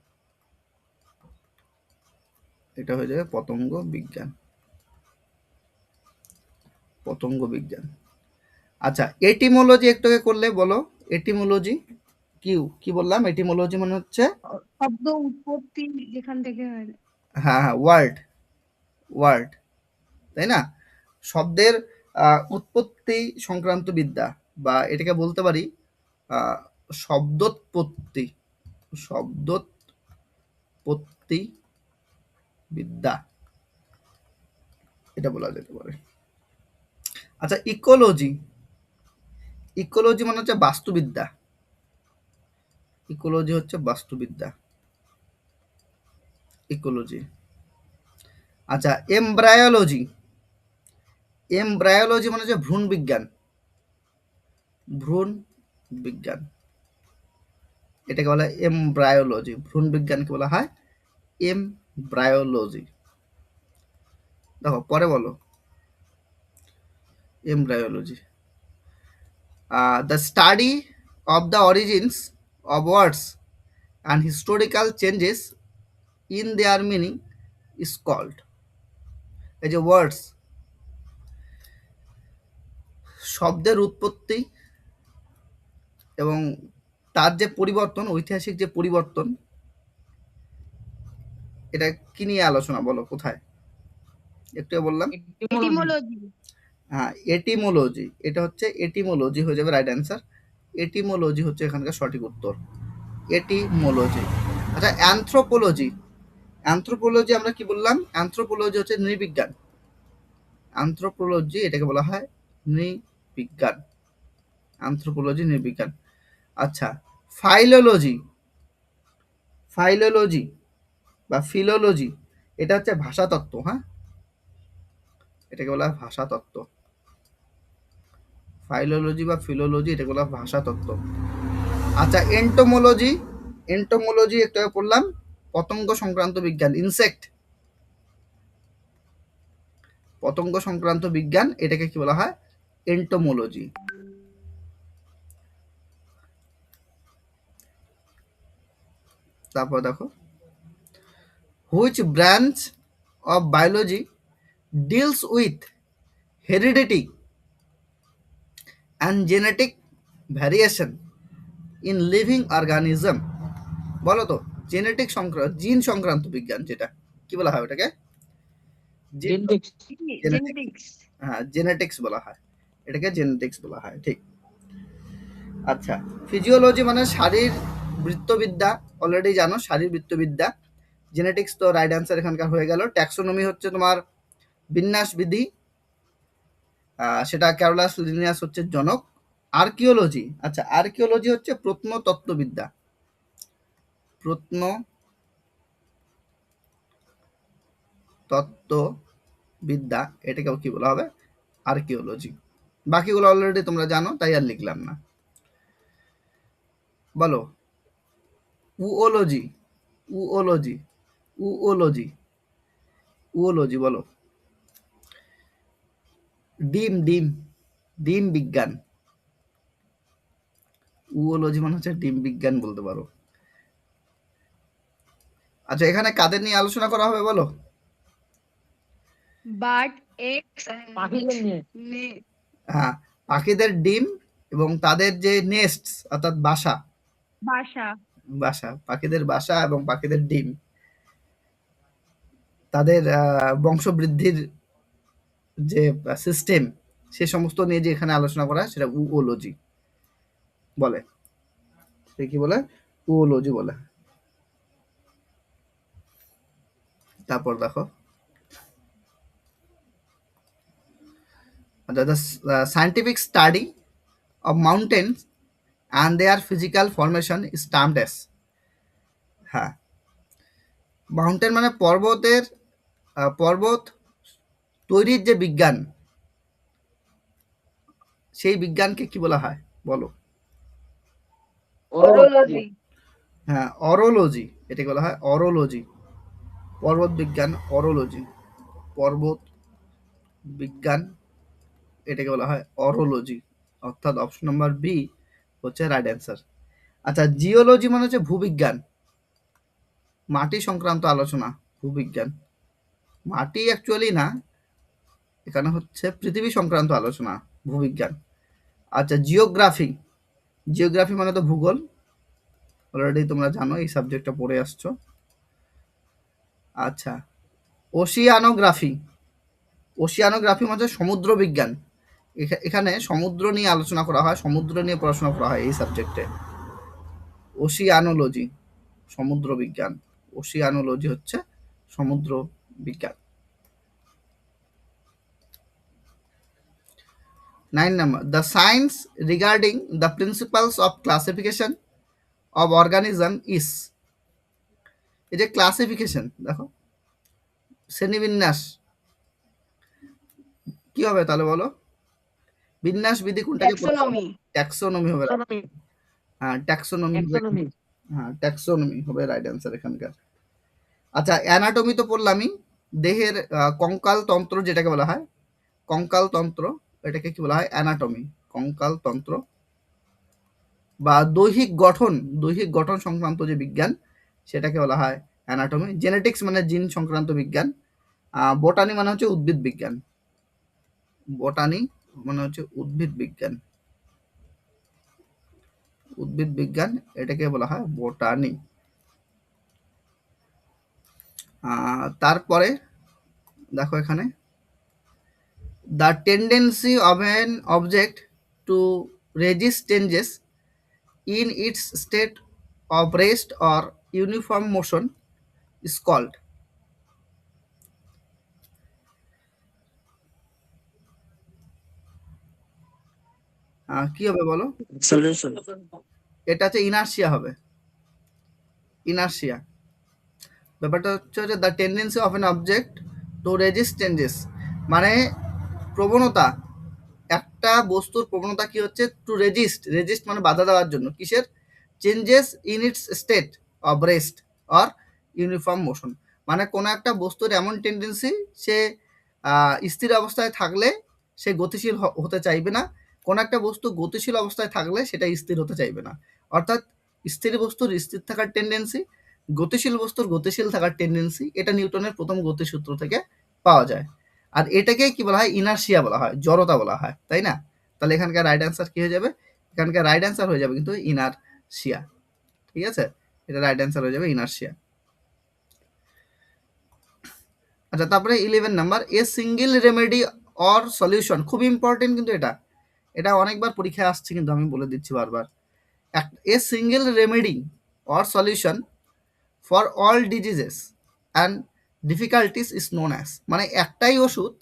এটা হয়ে যাবে পতঙ্গ বিজ্ঞান। পতঙ্গ বিজ্ঞান। আচ্ছা, এটিমোলজি একটু আগে করলে, বলো এটিমোলজি কি বললাম? এটিমোলজি মানে হচ্ছে শব্দ উৎপত্তি যেখান থেকে হয়। হ্যাঁ হ্যাঁ, ওয়ার্ড, তাই না? শব্দের উৎপত্তি সংক্রান্ত বিদ্যা, বা এটাকে বলতে পারি আহ, শব্দোৎপত্তি শব্দোৎপত্তি বিদ্যা, এটা বলা যেতে পারে। আচ্ছা, ইকোলজি মানে হচ্ছে বাস্তুবিদ্যা। ইকোলজি হচ্ছে বাস্তুবিদ্যা, ইকোলজি। আচ্ছা, এমব্রায়োলজি মানে হচ্ছে ভ্রূণ বিজ্ঞান। ভ্রূণ বিজ্ঞান, এটাকে বলা হয় এমব্রায়োলজি। ভ্রূণ বিজ্ঞানকে বলা হয় এমব্রায়োলজি। দেখো পরে বলো, embryology the study of the origins of words and historical changes in their meaning is called. এই যে ওয়ার্ডস, শব্দের উৎপত্তি এবং তার যে পরিবর্তন, ঐতিহাসিক যে পরিবর্তন, এটা কি নিয়ে আলোচনা, বলো কোথায়? একটু বললাম Etymology. হ্যাঁ, এটিমোলজি। এটা হচ্ছে এটিমোলজি হয়ে যাবে রাইট অ্যান্সার। এটিমোলজি হচ্ছে এখানকার সঠিক উত্তর, এটিমোলজি। আচ্ছা, অ্যানথ্রোপোলজি আমরা কি বললাম? অ্যানথ্রোপোলজি হচ্ছে নৃবিজ্ঞান। অ্যানথ্রোপোলজি এটাকে বলা হয় নৃবিজ্ঞান। অ্যানথ্রোপোলজি নৃবিজ্ঞান। আচ্ছা, ফাইলোলজি বা ফিলোলজি, এটা হচ্ছে ভাষাতত্ত্ব। হ্যাঁ, এটাকে বলা হয় ভাষাতত্ত্ব। ফাইলোলজি বা ফিলোলজি এটাকে বলা হয় ভাষাতত্ত্ব। আচ্ছা, এন্টোমোলজি একটু আগে পড়লাম, পতঙ্গ সংক্রান্ত বিজ্ঞান, পতঙ্গ সংক্রান্ত বিজ্ঞান, এটাকে কি বলা হয়? এন্টোমোলজি। তারপর দেখো, which branch of biology deals with heredity and genetic variation in living organism. বলো তো, জিন সংক্রান্ত বিজ্ঞান যেটা, কি বলা হয় ওটাকে? জেনেটিক্স। Genetics. হ্যাঁ, জেনেটিক্স বলা হয়, এটাকে জেনেটিক্স বলা হয়, ঠিক। আচ্ছা, ফিজিওলজি মানে শারীরবৃত্তবিদ্যা, অলরেডি জানো শারীরবৃত্তবিদ্যা। জেনেটিক্স তো রাইট অ্যান্সার এখানকার হয়ে গেল। ট্যাক্সোনমি হচ্ছে তোমার বিন্যাস বিধি, সেটা ক্যারোলাস লিনিয়াস হচ্ছে জনক। আর্কিওলজি, আচ্ছা আর্কিওলজি হচ্ছে প্রত্নতত্ত্ববিদ্যা। প্রত্নতত্ত্ববিদ্যা এটাকেও কি বলা হবে? আর্কিওলজি। বাকিগুলো অলরেডি তোমরা জানো, তাই আর লিখলাম না। বলো উওলজি, উওলজি, উওলজি, উওলজি বলো। ডিম, ডিম, ডিম বিজ্ঞান। উওলজি মানে হচ্ছে ডিম বিজ্ঞান বলতে পারো। আচ্ছা এখানে কাদের নিয়ে আলোচনা করা হবে বলো? বার্ড, এক্স পাখিদের নিয়ে। হ্যাঁ, পাখিদের ডিম এবং তাদের যে নেস্ট অর্থাৎ বাসা, বাসা। বাসা, পাখিদের বাসা এবং পাখিদের ডিম, তাদের বংশবৃদ্ধির যে সিস্টেম, সে সমস্ত নিয়ে যে এখানে আলোচনা করা হয় সেটা উওলজি বলে। সে কি বলে? উওলজি বলে। তারপর দেখো the scientific study of mountains and their physical formation is termed as, হ্যাঁ, মাউন্টেন মানে পর্বতের পর্বত তৈরির যে বিজ্ঞান, সেই বিজ্ঞানকে কি বলা হয় বলো? ওরোলজি। হ্যাঁ, অরোলজি, এটাকে বলা হয় অরোলজি। পর্বত বিজ্ঞান, অরোলজি, পর্বত বিজ্ঞান, এটাকে বলা হয় অরোলজি। অর্থাৎ অপশন নাম্বার বি হচ্ছে রাইট অ্যান্সার। আচ্ছা জিওলজি মানে হচ্ছে ভূবিজ্ঞান, মাটি সংক্রান্ত আলোচনা। ভূবিজ্ঞান মাটি অ্যাকচুয়ালি না, এখানে হচ্ছে পৃথিবী সংক্রান্ত আলোচনা, ভূবিজ্ঞান। আচ্ছা জিওগ্রাফি, জিওগ্রাফি মানে তো ভূগোল, অলরেডি তোমরা জানো, এই সাবজেক্টটা পড়ে আসছো। আচ্ছা ওশিয়ানোগ্রাফি, ওশিয়ানোগ্রাফি মানে সমুদ্র বিজ্ঞান। এখানে সমুদ্র নিয়ে আলোচনা করা হয়, সমুদ্র নিয়ে পড়াশোনা করা হয় এই সাবজেক্টে। ওশিয়ানোলজি সমুদ্র বিজ্ঞান, ওশিয়ানোলজি হচ্ছে সমুদ্র বিজ্ঞান। 9 number, the science regarding the principles of classification of organism is, এই যে ক্লাসিফিকেশন দেখো, শ্রেণীবিন্যাস, কি হবে তাহলে বলো? বিন্যাস বিধি কোনটাকে বলে? ট্যাক্সোনমি। ট্যাক্সোনমি হবে। হ্যাঁ ট্যাক্সোনমি হবে, ট্যাক্সোনমি। হ্যাঁ ট্যাক্সোনমি হবে রাইট অ্যান্সার এখানকার। আচ্ছা অ্যানাটমি তো পড়লামই, দেহের কঙ্কাল তন্ত্র যেটাকে বলা হয়, কঙ্কাল তন্ত্র, এটাকে কি বলা হয়? অ্যানাটমি। কঙ্কাল তন্ত্র বা দৈহিক গঠন, দৈহিক গঠন সংক্রান্ত যে বিজ্ঞান, সেটাকে বলা হয় অ্যানাটমি। জেনেটিক্স মানে জিন সংক্রান্ত বিজ্ঞান। বোটানি মানে হচ্ছে উদ্ভিদ বিজ্ঞান, বোটানি মানে হচ্ছে উদ্ভিদ বিজ্ঞান, উদ্ভিদ বিজ্ঞান, এটাকে বলা হয় বোটানি। তারপরে দেখো এখানে the tendency of an object to resist changes in its state of rest or uniform motion is called, কি হবে বলো? সলিউশন। এটা হচ্ছে ইনার্শিয়া হবে, ইনার্শিয়া। ব্যাপারটা হচ্ছে যে the tendency of an object to resist changes, মানে প্রবণতা, একটা বস্তুর প্রবণতা কি হচ্ছে? টু রেজিস্ট, রেজিস্ট মানে বাধা দেওয়ার জন্য, কিসের? Changes in it's state of rest or uniform motion, মানে কোনো একটা বস্তুর এমন টেন্ডেন্সি, সে স্থির অবস্থায় থাকলে সে গতিশীল হতে চাইবে না, কোনো একটা বস্তু গতিশীল অবস্থায় থাকলে সেটা স্থির হতে চাইবে না। অর্থাৎ স্থির বস্তুর স্থির থাকার টেন্ডেন্সি, গতিশীল বস্তুর গতিশীল থাকার টেন্ডেন্সি, এটা নিউটনের প্রথম গতিসূত্র থেকে পাওয়া যায়। আর এটাকে কি বলা হয়? ইনার্শিয়া বলা হয়, জড়তা বলা হয়, তাই না? তাহলে এখানকার রাইট অ্যান্সার কি হয়ে যাবে? এখানকার রাইট অ্যান্সার হয়ে যাবে কিন্তু ইনারশিয়া। ঠিক আছে, এটা রাইট অ্যান্সার হয়ে যাবে ইনারশিয়া। আচ্ছা তারপরে 11 number, a single remedy or solution, খুব ইম্পর্টেন্ট কিন্তু এটা, এটা অনেকবার পরীক্ষায় আসছে কিন্তু আমি বলে দিচ্ছি বারবার। A single remedy or solution for all diseases and difficulties is known as, মানে একটাই ওষুধ,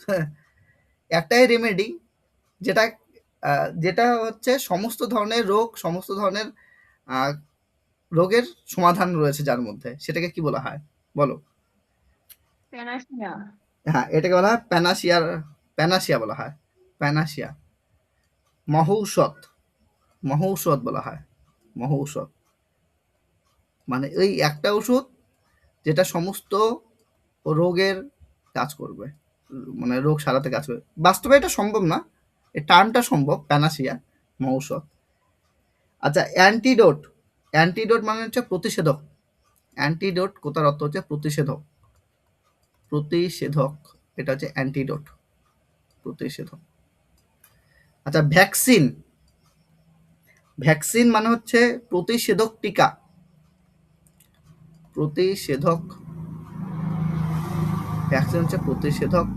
একটাই রেমেডি যেটা যেটা হচ্ছে সমস্ত ধরনের রোগ, সমস্ত ধরনের আহ, রোগের সমাধান রয়েছে যার মধ্যে, সেটাকে কি বলা হয় বলো? প্যানাসিয়া। হ্যাঁ, এটাকে বলা হয় প্যানাসিয়ার, প্যানাসিয়া বলা হয়, প্যানাসিয়া, মহৌষধ, মহৌষধ বলা হয়, মহৌষধ। মানে এই একটা ওষুধ যেটা সমস্ত রোগের কাজ করবে, মানে রোগ সারাতে কাজ করবে। বাস্তবে এটা সম্ভব না, এই টার্মটা সম্ভব, প্যানাসিয়া, মহৌষধ। আচ্ছা, অ্যান্টিডোট, অ্যান্টিডোট মানে হচ্ছে প্রতিষেধক। অ্যান্টিডোট কোথার অর্থ হচ্ছে প্রতিষেধক, প্রতিষেধক, এটা হচ্ছে অ্যান্টিডোট, প্রতিষেধক। আচ্ছা, ভ্যাকসিন, ভ্যাকসিন মানে হচ্ছে প্রতিষেধক টিকা, প্রতিষেধক, ভ্যাকসিন হচ্ছে প্রতিষেধক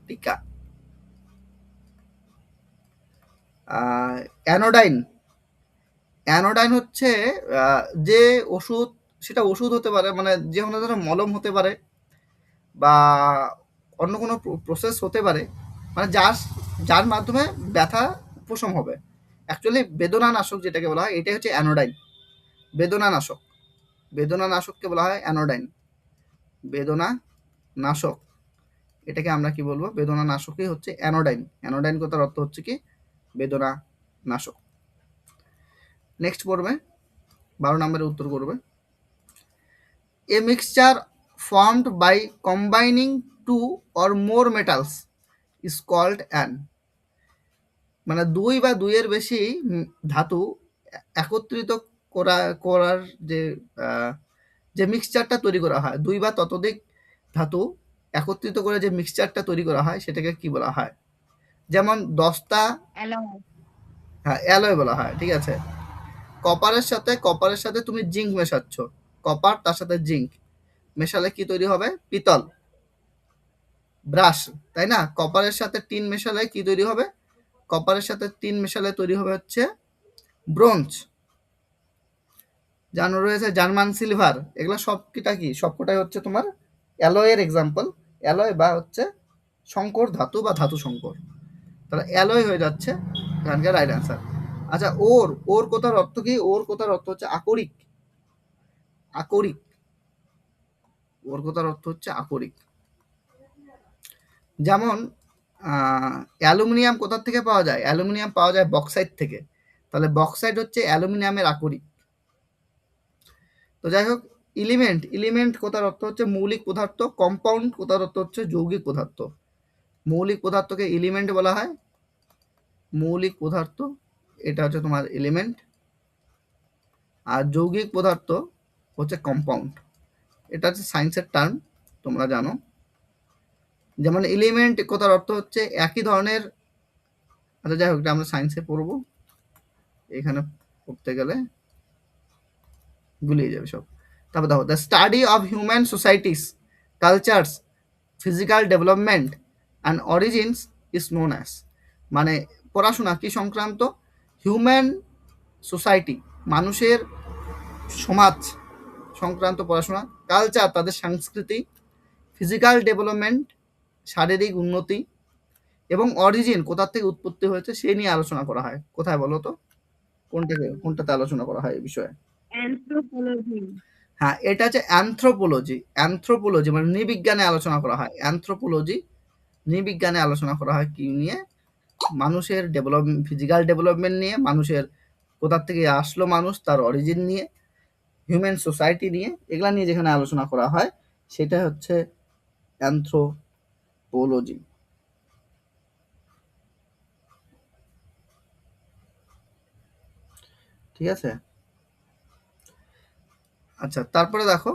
টিকা। অ্যানোডাইন, অ্যানোডাইন হচ্ছে যে ওষুধ, সেটা ওষুধ হতে পারে, মানে যে কোনো ধরনের মলম হতে পারে বা অন্য কোনো প্রসেস হতে পারে, মানে যার যার মাধ্যমে ব্যথা উপশম হবে। অ্যাকচুয়ালি বেদনানাশক যেটাকে বলা হয়, এটাই হচ্ছে অ্যানোডাইন, বেদনানাশক, বেদনানাশককে বলা হয় অ্যানোডাইন, বেদনা নাশক, এটাকে আমরা কি বলবো? বেদনানাশকই হচ্ছে অ্যানোডাইন। অ্যানোডাইন কথার অর্থ হচ্ছে কি? বেদনা নাশক। নেক্সট পড়বে, 12 নম্বরের উত্তর করবে। A mixture formed by combining two or more metals is called an, মানে দুই বা দুইয়ের বেশি ধাতু একত্রিত করার যে যে মিক্সচারটা তৈরি করা হয়, দুই বা ততোধিক ধাতু একত্রিত করে যে মিক্সচারটা তৈরি করা হয়, সেটাকে কি বলা হয়? যেমন দস্তা, অ্যালয়। হ্যাঁ অ্যালয় বলা হয়, ঠিক আছে। কপারের সাথে তুমি জিঙ্ক মেশাচ্ছ, কপার তার সাথে জিঙ্ক মেশালে কি তৈরি হবে? পিতল। ব্রাশ, তাই না? কপারের সাথে টিন মেশালে কি তৈরি হবে? কপারের সাথে টিন মেশালে তৈরি হবে হচ্ছে ব্রোঞ্জ। জানো রয়েছে জার্মান সিলভার, এগুলো সবকিটা কি? সবকটাই হচ্ছে তোমার অ্যালয়ের এক্সাম্পল, অ্যালয় বা হচ্ছে সংকর ধাতু বা ধাতু সংকর, তাহলে অ্যালয় হয়ে যাচ্ছে এখানকার রাইট অ্যান্সার। আচ্ছা, ওর, ওর কথার অর্থ কি? ওর কথার অর্থ হচ্ছে আকরিক, আকরিক, ওর কথার অর্থ হচ্ছে আকরিক। যেমন অ্যালুমিনিয়াম কোথার থেকে পাওয়া যায়? অ্যালুমিনিয়াম পাওয়া যায় বক্সাইট থেকে, তাহলে বক্সাইট হচ্ছে অ্যালুমিনিয়ামের আকরিক। তো যাই হোক, এলিমেন্ট, এলিমেন্ট কোথার অর্থ হচ্ছে মৌলিক পদার্থ। কম্পাউন্ড কোথার অর্থ হচ্ছে যৌগিক পদার্থ। মৌলিক পদার্থকে এলিমেন্ট বলা হয়, মৌলিক পদার্থ এটা হচ্ছে তোমার এলিমেন্ট, আর যৌগিক পদার্থ হচ্ছে কম্পাউন্ড। এটা হচ্ছে সায়েন্সের টার্ম, তোমরা জানো। যেমন এলিমেন্ট কথার অর্থ হচ্ছে একই ধরনের, আচ্ছা যাই হোক, এটা আমরা সায়েন্সে পড়বো, এখানে পড়তে গেলে গুলিয়ে যাবে সব। তারপর দেখো, the study of human societies, cultures, physical development and origins is known as, মানে পড়াশোনা কি সংক্রান্ত? হিউম্যান সোসাইটি, মানুষের সমাজ সংক্রান্ত পড়াশোনা, কালচার তাদের সংস্কৃতি, ফিজিক্যাল ডেভেলপমেন্ট শারীরিক উন্নতি, এবং অরিজিন কোথা থেকে উৎপত্তি হয়েছে সে নিয়ে আলোচনা করা হয়। কোথায় বলো তো? কোনটাতে আলোচনা করা হয় এই বিষয়ে? অ্যানথ্রোপোলজি। হ্যাঁ, এটা হচ্ছে অ্যানথ্রোপোলজি, অ্যানথ্রোপোলজি মানে নৃবিজ্ঞানে আলোচনা করা হয়। অ্যানথ্রোপোলজি, নৃবিজ্ঞানে আলোচনা করা হয় কি নিয়ে? মানুষের ডেভেলপমেন্ট, ফিজিক্যাল ডেভেলপমেন্ট নিয়ে, মানুষের কোথা থেকে আসলো মানুষ, তার অরিজিন নিয়ে, হিউম্যান সোসাইটি নিয়ে, এগুলা নিয়ে যেখানে আলোচনা করা হয় সেটা হচ্ছে অ্যানথ্রোপোলজি। ঠিক আছে। আচ্ছা, তারপরে দেখো,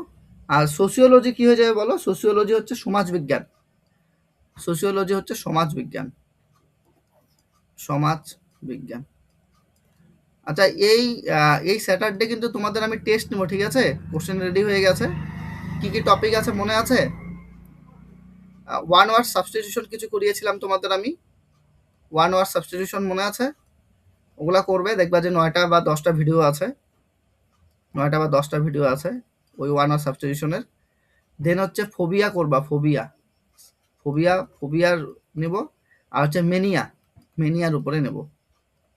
আর সোসিওলজি কি হয়ে যাবে বলো? সোসিওলজি হচ্ছে সমাজবিজ্ঞান, সোসিওলজি হচ্ছে সমাজবিজ্ঞান, সমাজবিজ্ঞান। আচ্ছা, এই স্যাটারডে কিন্তু তোমাদের আমি টেস্ট নেবো, ঠিক আছে? কোশ্চেন রেডি হয়ে গেছে। কি কি টপিক আছে মনে আছে? ওয়ান ওয়ার্ড সাবস্টিটিউশন কিছু করিয়েছিলাম তোমাদের আমি, ওয়ান ওয়ার্ড সাবস্টিটিউশন মনে আছে? ওগুলা করবে, দেখবা যে 9টা বা 10টা ভিডিও আছে, 9টা বা 10টা ভিডিও আছে ওই ওয়ান ওয়ার্ড সাবস্টিটিউশনের। দেন হচ্ছে ফোবিয়া করবা, ফোবিয়া, ফোবিয়ার নেব। আর হচ্ছে মেনিয়া, মেনিয়ার উপরে নেব।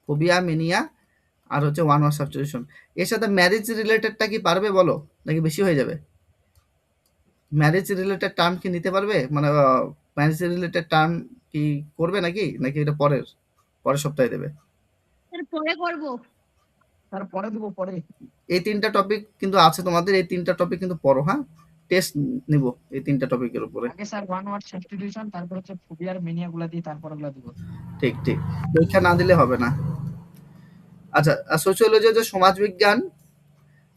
ফোবিয়া, মেনিয়া আর হচ্ছে ওয়ান ওয়ার্ড সাবস্টিটিউশন। এর সাথে ম্যারেজ রিলেটেডটা কি পারবে বলো, নাকি বেশি হয়ে যাবে? ম্যারেজ রিলেটেড টার্ম কি নিতে পারবে, মানে ম্যারেজ রিলেটেড টার্ম কি করবে নাকি, নাকি এটা পরের পরের সপ্তাহে দেবে? স্যার পরে করবো। স্যার পরে দিব পরে। এই 3টা টপিক কিন্তু আছে তোমাদের, এই 3টা টপিক কিন্তু পড়ো, হ্যাঁ? টেস্ট নিব এই 3টা টপিকের উপরে। আগে স্যার ওয়ান ওয়ার্ড সাবস্টিটিউশন, তারপর হচ্ছে ফোবিয়ার মেনিয়া গুলা দিয়ে তারপর ওগুলা দিব। ঠিক ঠিক, পরীক্ষা না দিলে হবে না। আচ্ছা, সোশিওলজি হচ্ছে সমাজবিজ্ঞান।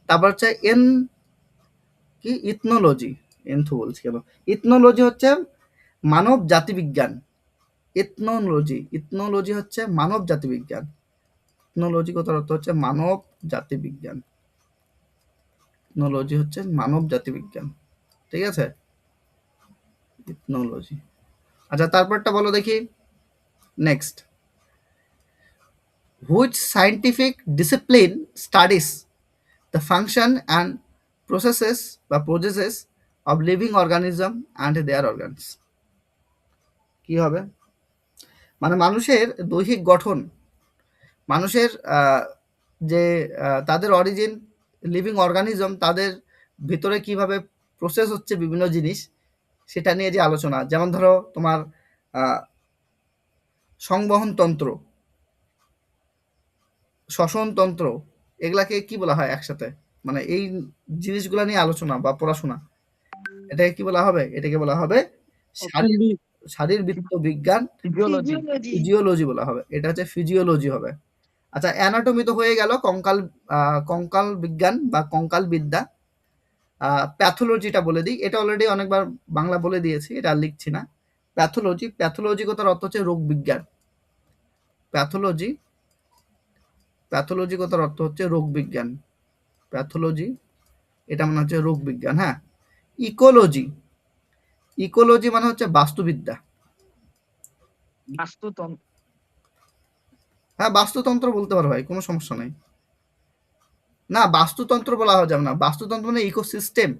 তারপর হচ্ছে কি ইথনোলজি, এনথো বলছি কেন, ইথনোলজি হচ্ছে মানব জাতিবিজ্ঞান। ইথনোলজি হচ্ছে মানব জাতিবিজ্ঞান। ইথনোলজি কথার অর্থ হচ্ছে মানব জাতিবিজ্ঞান। ইথনোলজি হচ্ছে মানব জাতিবিজ্ঞান, ঠিক আছে? ইথনোলজি। আচ্ছা, তারপরটা বলো দেখি। Next, which scientific discipline studies the function and processes of living organism and their organs? কি হবে? মানে মানুষের দৈহিক গঠন, মানুষের যে তাদের অরিজিন, লিভিং অর্গানিজম, তাদের ভিতরে কিভাবে প্রসেস হচ্ছে বিভিন্ন জিনিস, সেটা নিয়ে যে আলোচনা। যেমন ধরো তোমার সংবহনতন্ত্র, শ্বসনতন্ত্র, এগুলাকে কি বলা হয় একসাথে, মানে এই জিনিসগুলা নিয়ে আলোচনা বা পড়াশোনা, এটাকে কি বলা হবে? এটাকে বলা হবে শারীরবৃত্ত বিজ্ঞান, ফিজিওলজি। ফিজিওলজি। ফিজিওলজি বলা হবে। এটা হচ্ছে ফিজিওলজি হবে। আচ্ছা, অ্যানাটমি তো হয়ে গেল, কঙ্কাল বিজ্ঞান বা কঙ্কাল বিদ্যা। প্যাথোলজিটা বলে দিই, এটা অলরেডি অনেকবার বাংলা বলে দিয়েছি, এটা আর লিখছি না। প্যাথোলজি কথার অর্থ হচ্ছে রোগ বিজ্ঞান। প্যাথোলজি কথার অর্থ হচ্ছে রোগ বিজ্ঞান। প্যাথোলজি এটা মানে হচ্ছে রোগ বিজ্ঞান, হ্যাঁ। ইকোলজি মানে হচ্ছে বাস্তুবিদ্যা। বাস্তুতন্ত্র। হ্যাঁ, বাস্তুতন্ত্র বলতে পারো ভাই, কোনো সমস্যা নেই। না, বাস্তুতন্ত্র বলা যাবে না, বাস্তুতন্ত্র মানে ইকোসিস্টেম।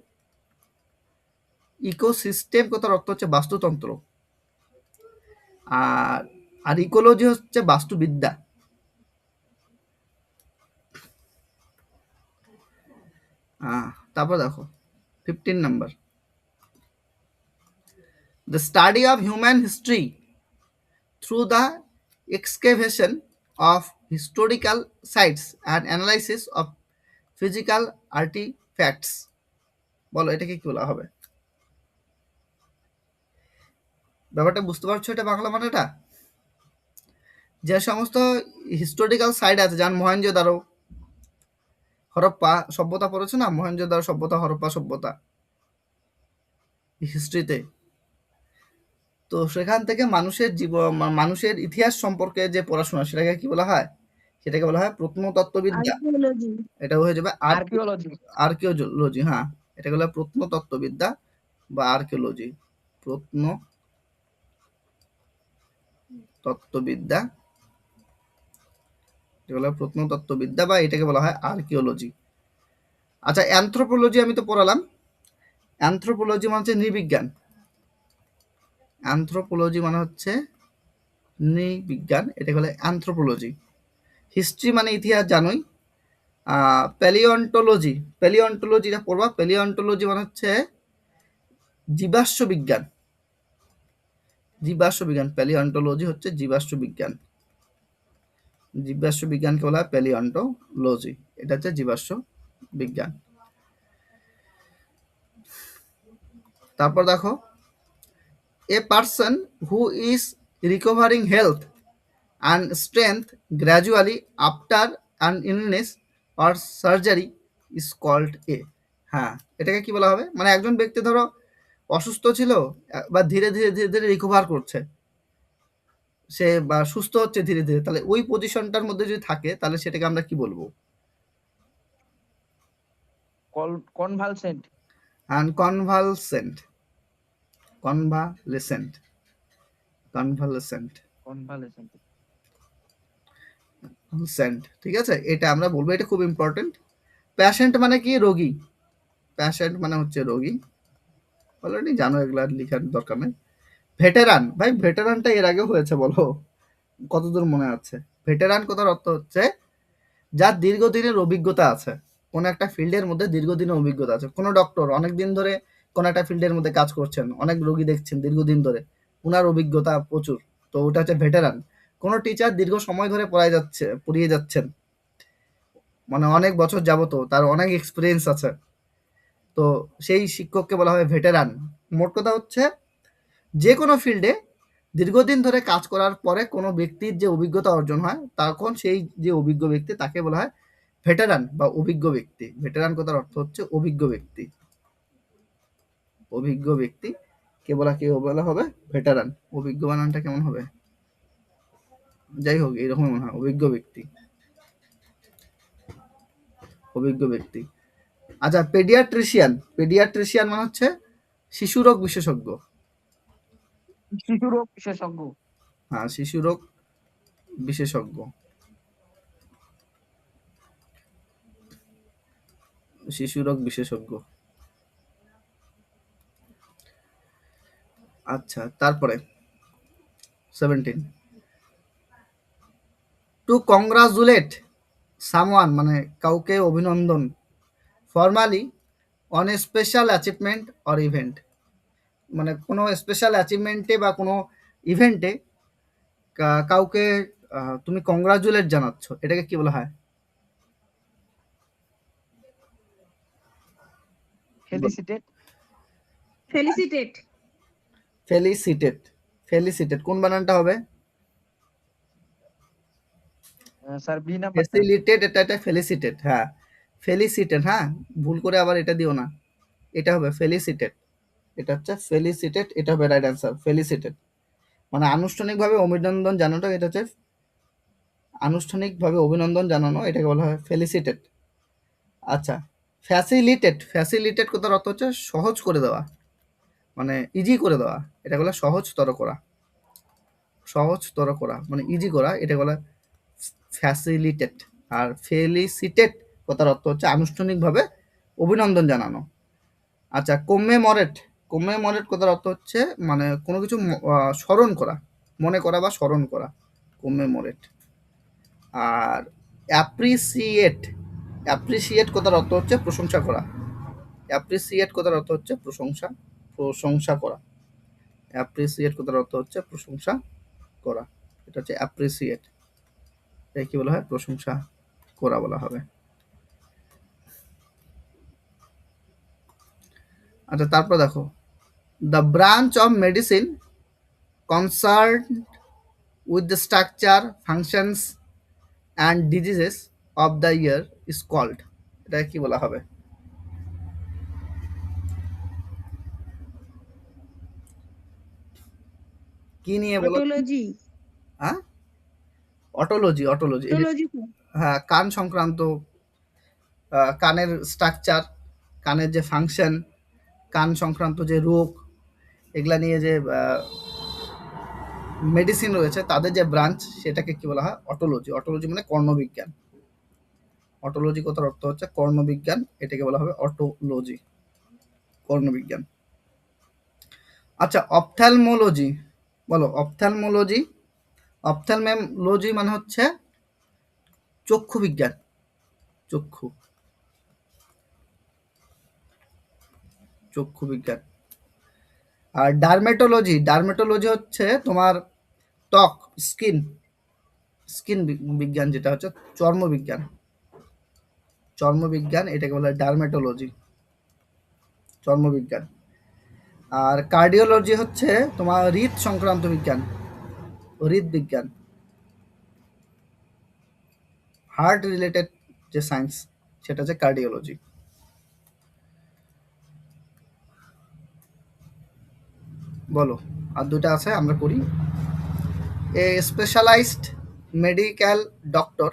কথার অর্থ হচ্ছে বাস্তুতন্ত্র। আর আর ইকোলজি হচ্ছে বাস্তুবিদ্যা। তারপর দেখো 15 number, the study of human history through the excavation of historical sites and analysis of physical artifacts। বলো এটাকে কি বলা হবে? ব্যাপারটা বুঝতে পারছো এটা বাংলা মানেটা? যে সমস্ত হিস্টোরিক্যাল সাইট আছে, যেমন মহেঞ্জোদারো, হরপ্পা সভ্যতা পড়েছো না? মহেঞ্জোদারো সভ্যতা, হরপ্পা সভ্যতা হিস্ট্রিতে। তো সেখান থেকে মানুষের ইতিহাস সম্পর্কে যে পড়াশোনা, সেটাকে কি বলা হয়? সেটাকে বলা হয় প্রত্নতত্ত্ববিদ্যা। আর্কিওলজি। এটা হয়ে যাবে আর্কিওলজি। আর্কিওলজি, হ্যাঁ। এটাকে বলা হয় প্রত্নতত্ত্ববিদ্যা বা আর্কিওলজি। প্রত্নতত্ত্ববিদ্যা, এটা বলা হয় প্রত্নতত্ত্ববিদ্যা বা এটাকে বলা হয় আর্কিওলজি। আচ্ছা, অ্যানথ্রোপোলজি আমি তো পড়ালাম। অ্যানথ্রোপোলজি মানে হচ্ছে নৃবিজ্ঞান। অ্যানথ্রোপোলজি মানে হচ্ছে নৃবিজ্ঞান, এটাকে বলে অ্যানথ্রোপোলজি। হিস্ট্রি মানে ইতিহাস, জানোই। প্যালিওন্টোলজিটা পড়বা। প্যালিওন্টোলজি মানে হচ্ছে জীবাশ্ম বিজ্ঞান। প্যালিওন্টোলজি হচ্ছে জীবাশ্ম বিজ্ঞান। জীবাশ্ম বিজ্ঞানকে বলা হয় প্যালিওন্টোলজি, এটা হচ্ছে জীবাশ্ম বিজ্ঞান। তারপর দেখো, a person who is recovering health and strength gradually after an illness or surgery is called a। হ্যাঁ, এটাকে কি বলা হবে? মানে একজন ব্যক্তি ধরো অসুস্থ ছিল, বা ধীরে ধীরে রিকভার করছে, সে বা সুস্থ হচ্ছে ধীরে ধীরে, তাহলে ওই পজিশনটার মধ্যে যদি থাকে, তাহলে সেটাকে আমরা কি বলবো? কনভালসেন্ট। অ্যান্ড কনভালেসেন্ট। কনভালেসেন্ট। ঠিক আছে, এটা আমরা বলবো, এটা খুব ইম্পর্টেন্ট। প্যাশেন্ট মানে কি? রোগী। প্যাশেন্ট মানে হচ্ছে রোগী, অলরেডি জানো, এগুলা লিখার দরকার নেই। ভেটেরান, ভাই ভেটেরানটা এর আগে হয়েছে বলো, কতদূর মনে আছে? ভেটেরান কথার অর্থ হচ্ছে যার দীর্ঘদিনের অভিজ্ঞতা আছে, কোনো একটা ফিল্ডের মধ্যে দীর্ঘদিনের অভিজ্ঞতা আছে। কোনো ডক্টর অনেক দিন ধরে কোনো একটা ফিল্ডের মধ্যে কাজ করছেন, অনেক রোগী দেখছেন দীর্ঘদিন ধরে, ওনার অভিজ্ঞতা প্রচুর, তো ওটা হচ্ছে ভেটেরান। কোনো টিচার দীর্ঘ সময় ধরে পড়িয়ে যাচ্ছেন, মানে অনেক বছর যাবত তার অনেক এক্সপিরিয়েন্স আছে, তো সেই শিক্ষককে বলা হয় ভেটেরান। মোট কথা হচ্ছে যে কোনো ফিল্ডে দীর্ঘদিন ধরে কাজ করার পরে কোনো ব্যক্তির যে অভিজ্ঞতা অর্জন হয়, তখন সেই যে অভিজ্ঞ ব্যক্তি তাকে বলা হয় ভেটেরান বা অভিজ্ঞ ব্যক্তি। ভেটেরান কথার অর্থ হচ্ছে অভিজ্ঞ ব্যক্তি। অভিজ্ঞ ব্যক্তি কে বলা হবে? ভেটেরান। অভিজ্ঞ বানানটা কেমন হবে? যাই হোক, এরকমই মনে হয়, অভিজ্ঞ ব্যক্তি। অভিজ্ঞ ব্যক্তি। আচ্ছা, পেডিয়াট্রিশিয়ান। পেডিয়াট্রিশিয়ান মানে হচ্ছে শিশুরোগ বিশেষজ্ঞ। শিশু রোগ বিশেষজ্ঞ। হ্যাঁ, শিশুরোগ বিশেষজ্ঞ। শিশুরোগ বিশেষজ্ঞ। আচ্ছা, তারপরে 17, টু কংগ্রাচুলেট সামওয়ান মানে কাউকে অভিনন্দন, formally on a special achievement or event, মানে কোনো স্পেশাল অ্যাচিভমেন্টে বা কোনো ইভেন্টে কাউকে তুমি কংগ্রাচুলেট জানাচ্ছ, এটাকে কি বলা হয়? ফেলিসিটেট। ফেলিসিটেট। ফেলিসিটেট। ফেলিসিটেট কোন বানানটা হবে? স্যার বি নাম্বারটা। ফেসিলিটেট, এটা ফেলিসিটেট। হ্যাঁ, ফেলিসিটেট। হ্যাঁ, ভুল করে আবার এটা দিও না, এটা হবে ফেলিসিটেট। এটা হচ্ছে ফেলিসিটেট, এটা হবে রাইট অ্যান্সার, ফেলিসিটেট। মানে আনুষ্ঠানিকভাবে অভিনন্দন জানানো, এটা হচ্ছে আনুষ্ঠানিকভাবে অভিনন্দন জানানো, এটাকে বলা হয় ফেলিসিটেট। আচ্ছা, ফ্যাসিলিটেট। ফ্যাসিলিটেট কথার অর্থ হচ্ছে সহজ করে দেওয়া, মানে ইজি করে দেওয়া, এটা বলে সহজতর করা। সহজতর করা মানে ইজি করা, এটা বলে ফ্যাসিলিটেট। আর ফেলিসিটেট কথার অর্থ হচ্ছে আনুষ্ঠানিকভাবে অভিনন্দন জানানো। আচ্ছা, কমেমরেট। কমেমরেট কথার অর্থ হচ্ছে মানে কোনো কিছু স্মরণ করা, মনে করা বা স্মরণ করা, কমেমরেট। আর অ্যাপ্রিসিয়েট। অ্যাপ্রিসিয়েট কথার অর্থ হচ্ছে প্রশংসা করা। অ্যাপ্রিসিয়েট কথার অর্থ হচ্ছে প্রশংসা করা। অ্যাপ্রিসিয়েট কথার অর্থ হচ্ছে প্রশংসা করা, এটা হচ্ছে অ্যাপ্রিসিয়েট। এটাকে কি বলা হয়? প্রশংসা করা বলা হবে। আচ্ছা, তারপর দেখো, the branch of medicine concern with the structure, functions and diseases of the ear is called, এটাকে কি বলা হবে? কি নিয়ে বলো? অটোলজি। হ্যাঁ, অটোলজি। Otology, otology. হ্যাঁ, কান সংক্রান্ত, কানের স্ট্রাকচার, কানের যে ফাংশন, কান সংক্রান্ত যে রোগ, এগুলা নিয়ে যে মেডিসিন রয়েছে তাদের যে ব্রাঞ্চ, সেটাকে কি বলা হয়? অটোলজি। অটোলজি মানে কর্ণবিজ্ঞান। অটোলজি কথার অর্থ হচ্ছে কর্ণবিজ্ঞান, এটাকে বলা হবে অটোলজি, কর্ণবিজ্ঞান। আচ্ছা, অপথ্যালমোলজি বলো। অপথ্যালমোলজি। অপথ্যালমোলজি মানে হচ্ছে চক্ষু বিজ্ঞান, চক্ষু, চক্ষু বিজ্ঞান। আর ডার্মেটোলজি। ডার্মেটোলজি হচ্ছে তোমার ত্বক, স্কিন, স্কিন বিজ্ঞান, যেটা হচ্ছে চর্মবিজ্ঞান। চর্মবিজ্ঞান, এটাকে বলা হয় ডার্মেটোলজি, চর্মবিজ্ঞান। আর কার্ডিওলজি হচ্ছে তোমার হৃদ সংক্রান্ত বিজ্ঞান, হৃদবিজ্ঞান, হার্ট রিলেটেড যে সায়েন্স, সেটা হচ্ছে কার্ডিওলজি। বলো, আর দুটা আছে, আমরা করি। A specialised medical doctor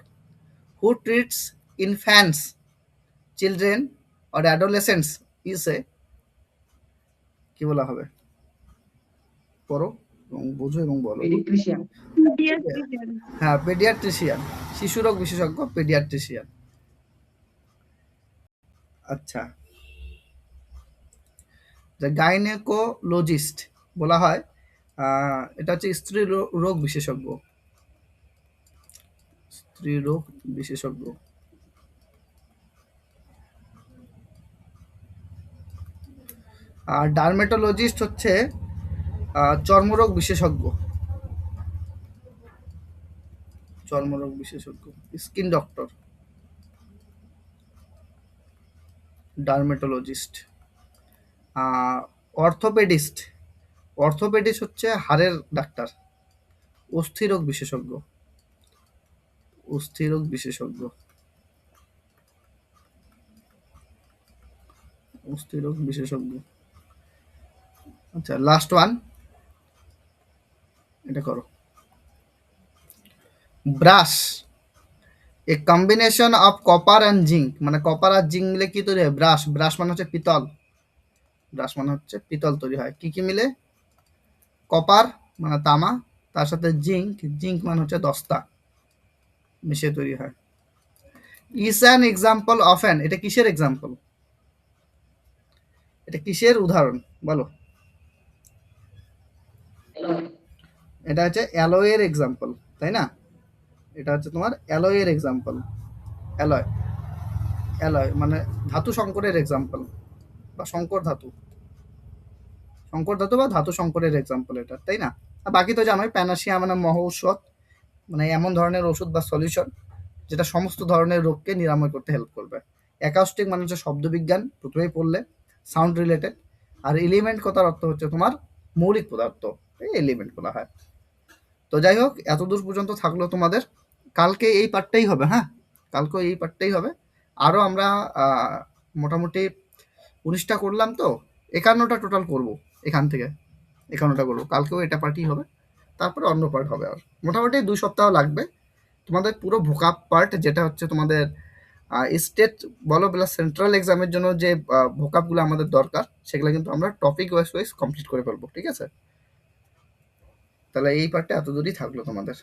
who treats infants, children or adolescents is a, কি বলা হবে? পড়ো এবং বুঝো এবং বলো। পেডিয়াট্রিশিয়ান। পিডিয়াট্রিশিয়ান। হ্যাঁ, পেডিয়াট্রিশিয়ান, শিশুরোগ বিশেষজ্ঞ, পেডিয়াট্রিশিয়ান। আচ্ছা, যে গাইনেকোলজিস্ট বলা হয়, এটা হচ্ছে স্ত্রী রোগ বিশেষজ্ঞ। স্ত্রীরোগ বিশেষজ্ঞ। আর ডার্মেটোলজিস্ট হচ্ছে চর্মরোগ বিশেষজ্ঞ। চর্মরোগ বিশেষজ্ঞ, স্কিন ডক্টর, ডার্মেটোলজিস্ট। অর্থোপেডিস্ট, অর্থোপেডিস্ট হচ্ছে হাড়ের ডাক্তার। অস্থিরোগ বিশেষজ্ঞ, অস্থিরোগ বিশেষজ্ঞ, অস্থিরোগ বিশেষজ্ঞ। আচ্ছা, লাস্ট ওয়ান, এটা করো। Brush, A combination of copper and zinc, মানে কপার আর জিঙ্ক মিলে কি তৈরি হয়? ব্রাশ। ব্রাশ মানে হচ্ছে পিতল, ব্রাশ মানে হচ্ছে পিতল তৈরি হয়। কি কি মিলে? কপার মানে তামা, তার সাথে জিঙ্ক, জিঙ্ক মানে হচ্ছে দস্তা, মিশিয়ে তৈরি হয়। Is an example of an, এটা কিসের এক্সাম্পল? এটা কিসের উদাহরণ বলো? এটা হচ্ছে অ্যালয়ের এক্সাম্পল, তাই না? এটা হচ্ছে তোমার অ্যালয়ের এক্সাম্পল। অ্যালয়, অ্যালয় মানে ধাতু সংকরের এক্সাম্পল, বা সংকর ধাতু, সংকর ধাতু বা ধাতু সংকরের এক্সাম্পল এটা, তাই না? আর বাকি তো জানোই, প্যানাসিয়া মানে মহৌষধ, মানে এমন ধরনের ওষুধ বা সলিউশন যেটা সমস্ত ধরনের রোগকে নিরাময় করতে হেল্প করবে। অ্যাকাউস্টিক মানে হচ্ছে শব্দবিজ্ঞান, প্রথমেই পড়লে, সাউন্ড রিলেটেড। আর এলিমেন্ট কথার অর্থ হচ্ছে তোমার মৌলিক পদার্থ, এই এলিমেন্ট বলা হয়। তো যাই হোক, এত দূর পর্যন্ত থাকলো তোমাদের। কালকে এই পার্টটাই হবে, হ্যাঁ, কালকেও এই পার্টটাই হবে। আরও আমরা মোটামুটি 19টা করলাম, তো 51টা টোটাল করব। এখান থেকে 51টা করবো, কালকেও এটা পার্টই হবে, তারপরে অন্য পার্ট হবে। আর মোটামুটি 2 সপ্তাহ লাগবে তোমাদের পুরো ভোকাপ পার্ট, যেটা হচ্ছে তোমাদের স্টেট বলো প্লাস সেন্ট্রাল এক্সামের জন্য যে ভোকাপগুলো আমাদের দরকার, সেগুলো কিন্তু আমরা টপিক ওয়াইজ কমপ্লিট করে ফেলবো, ঠিক আছে? তাহলে এই পার্টটা এত দূরই থাকলো তোমাদের।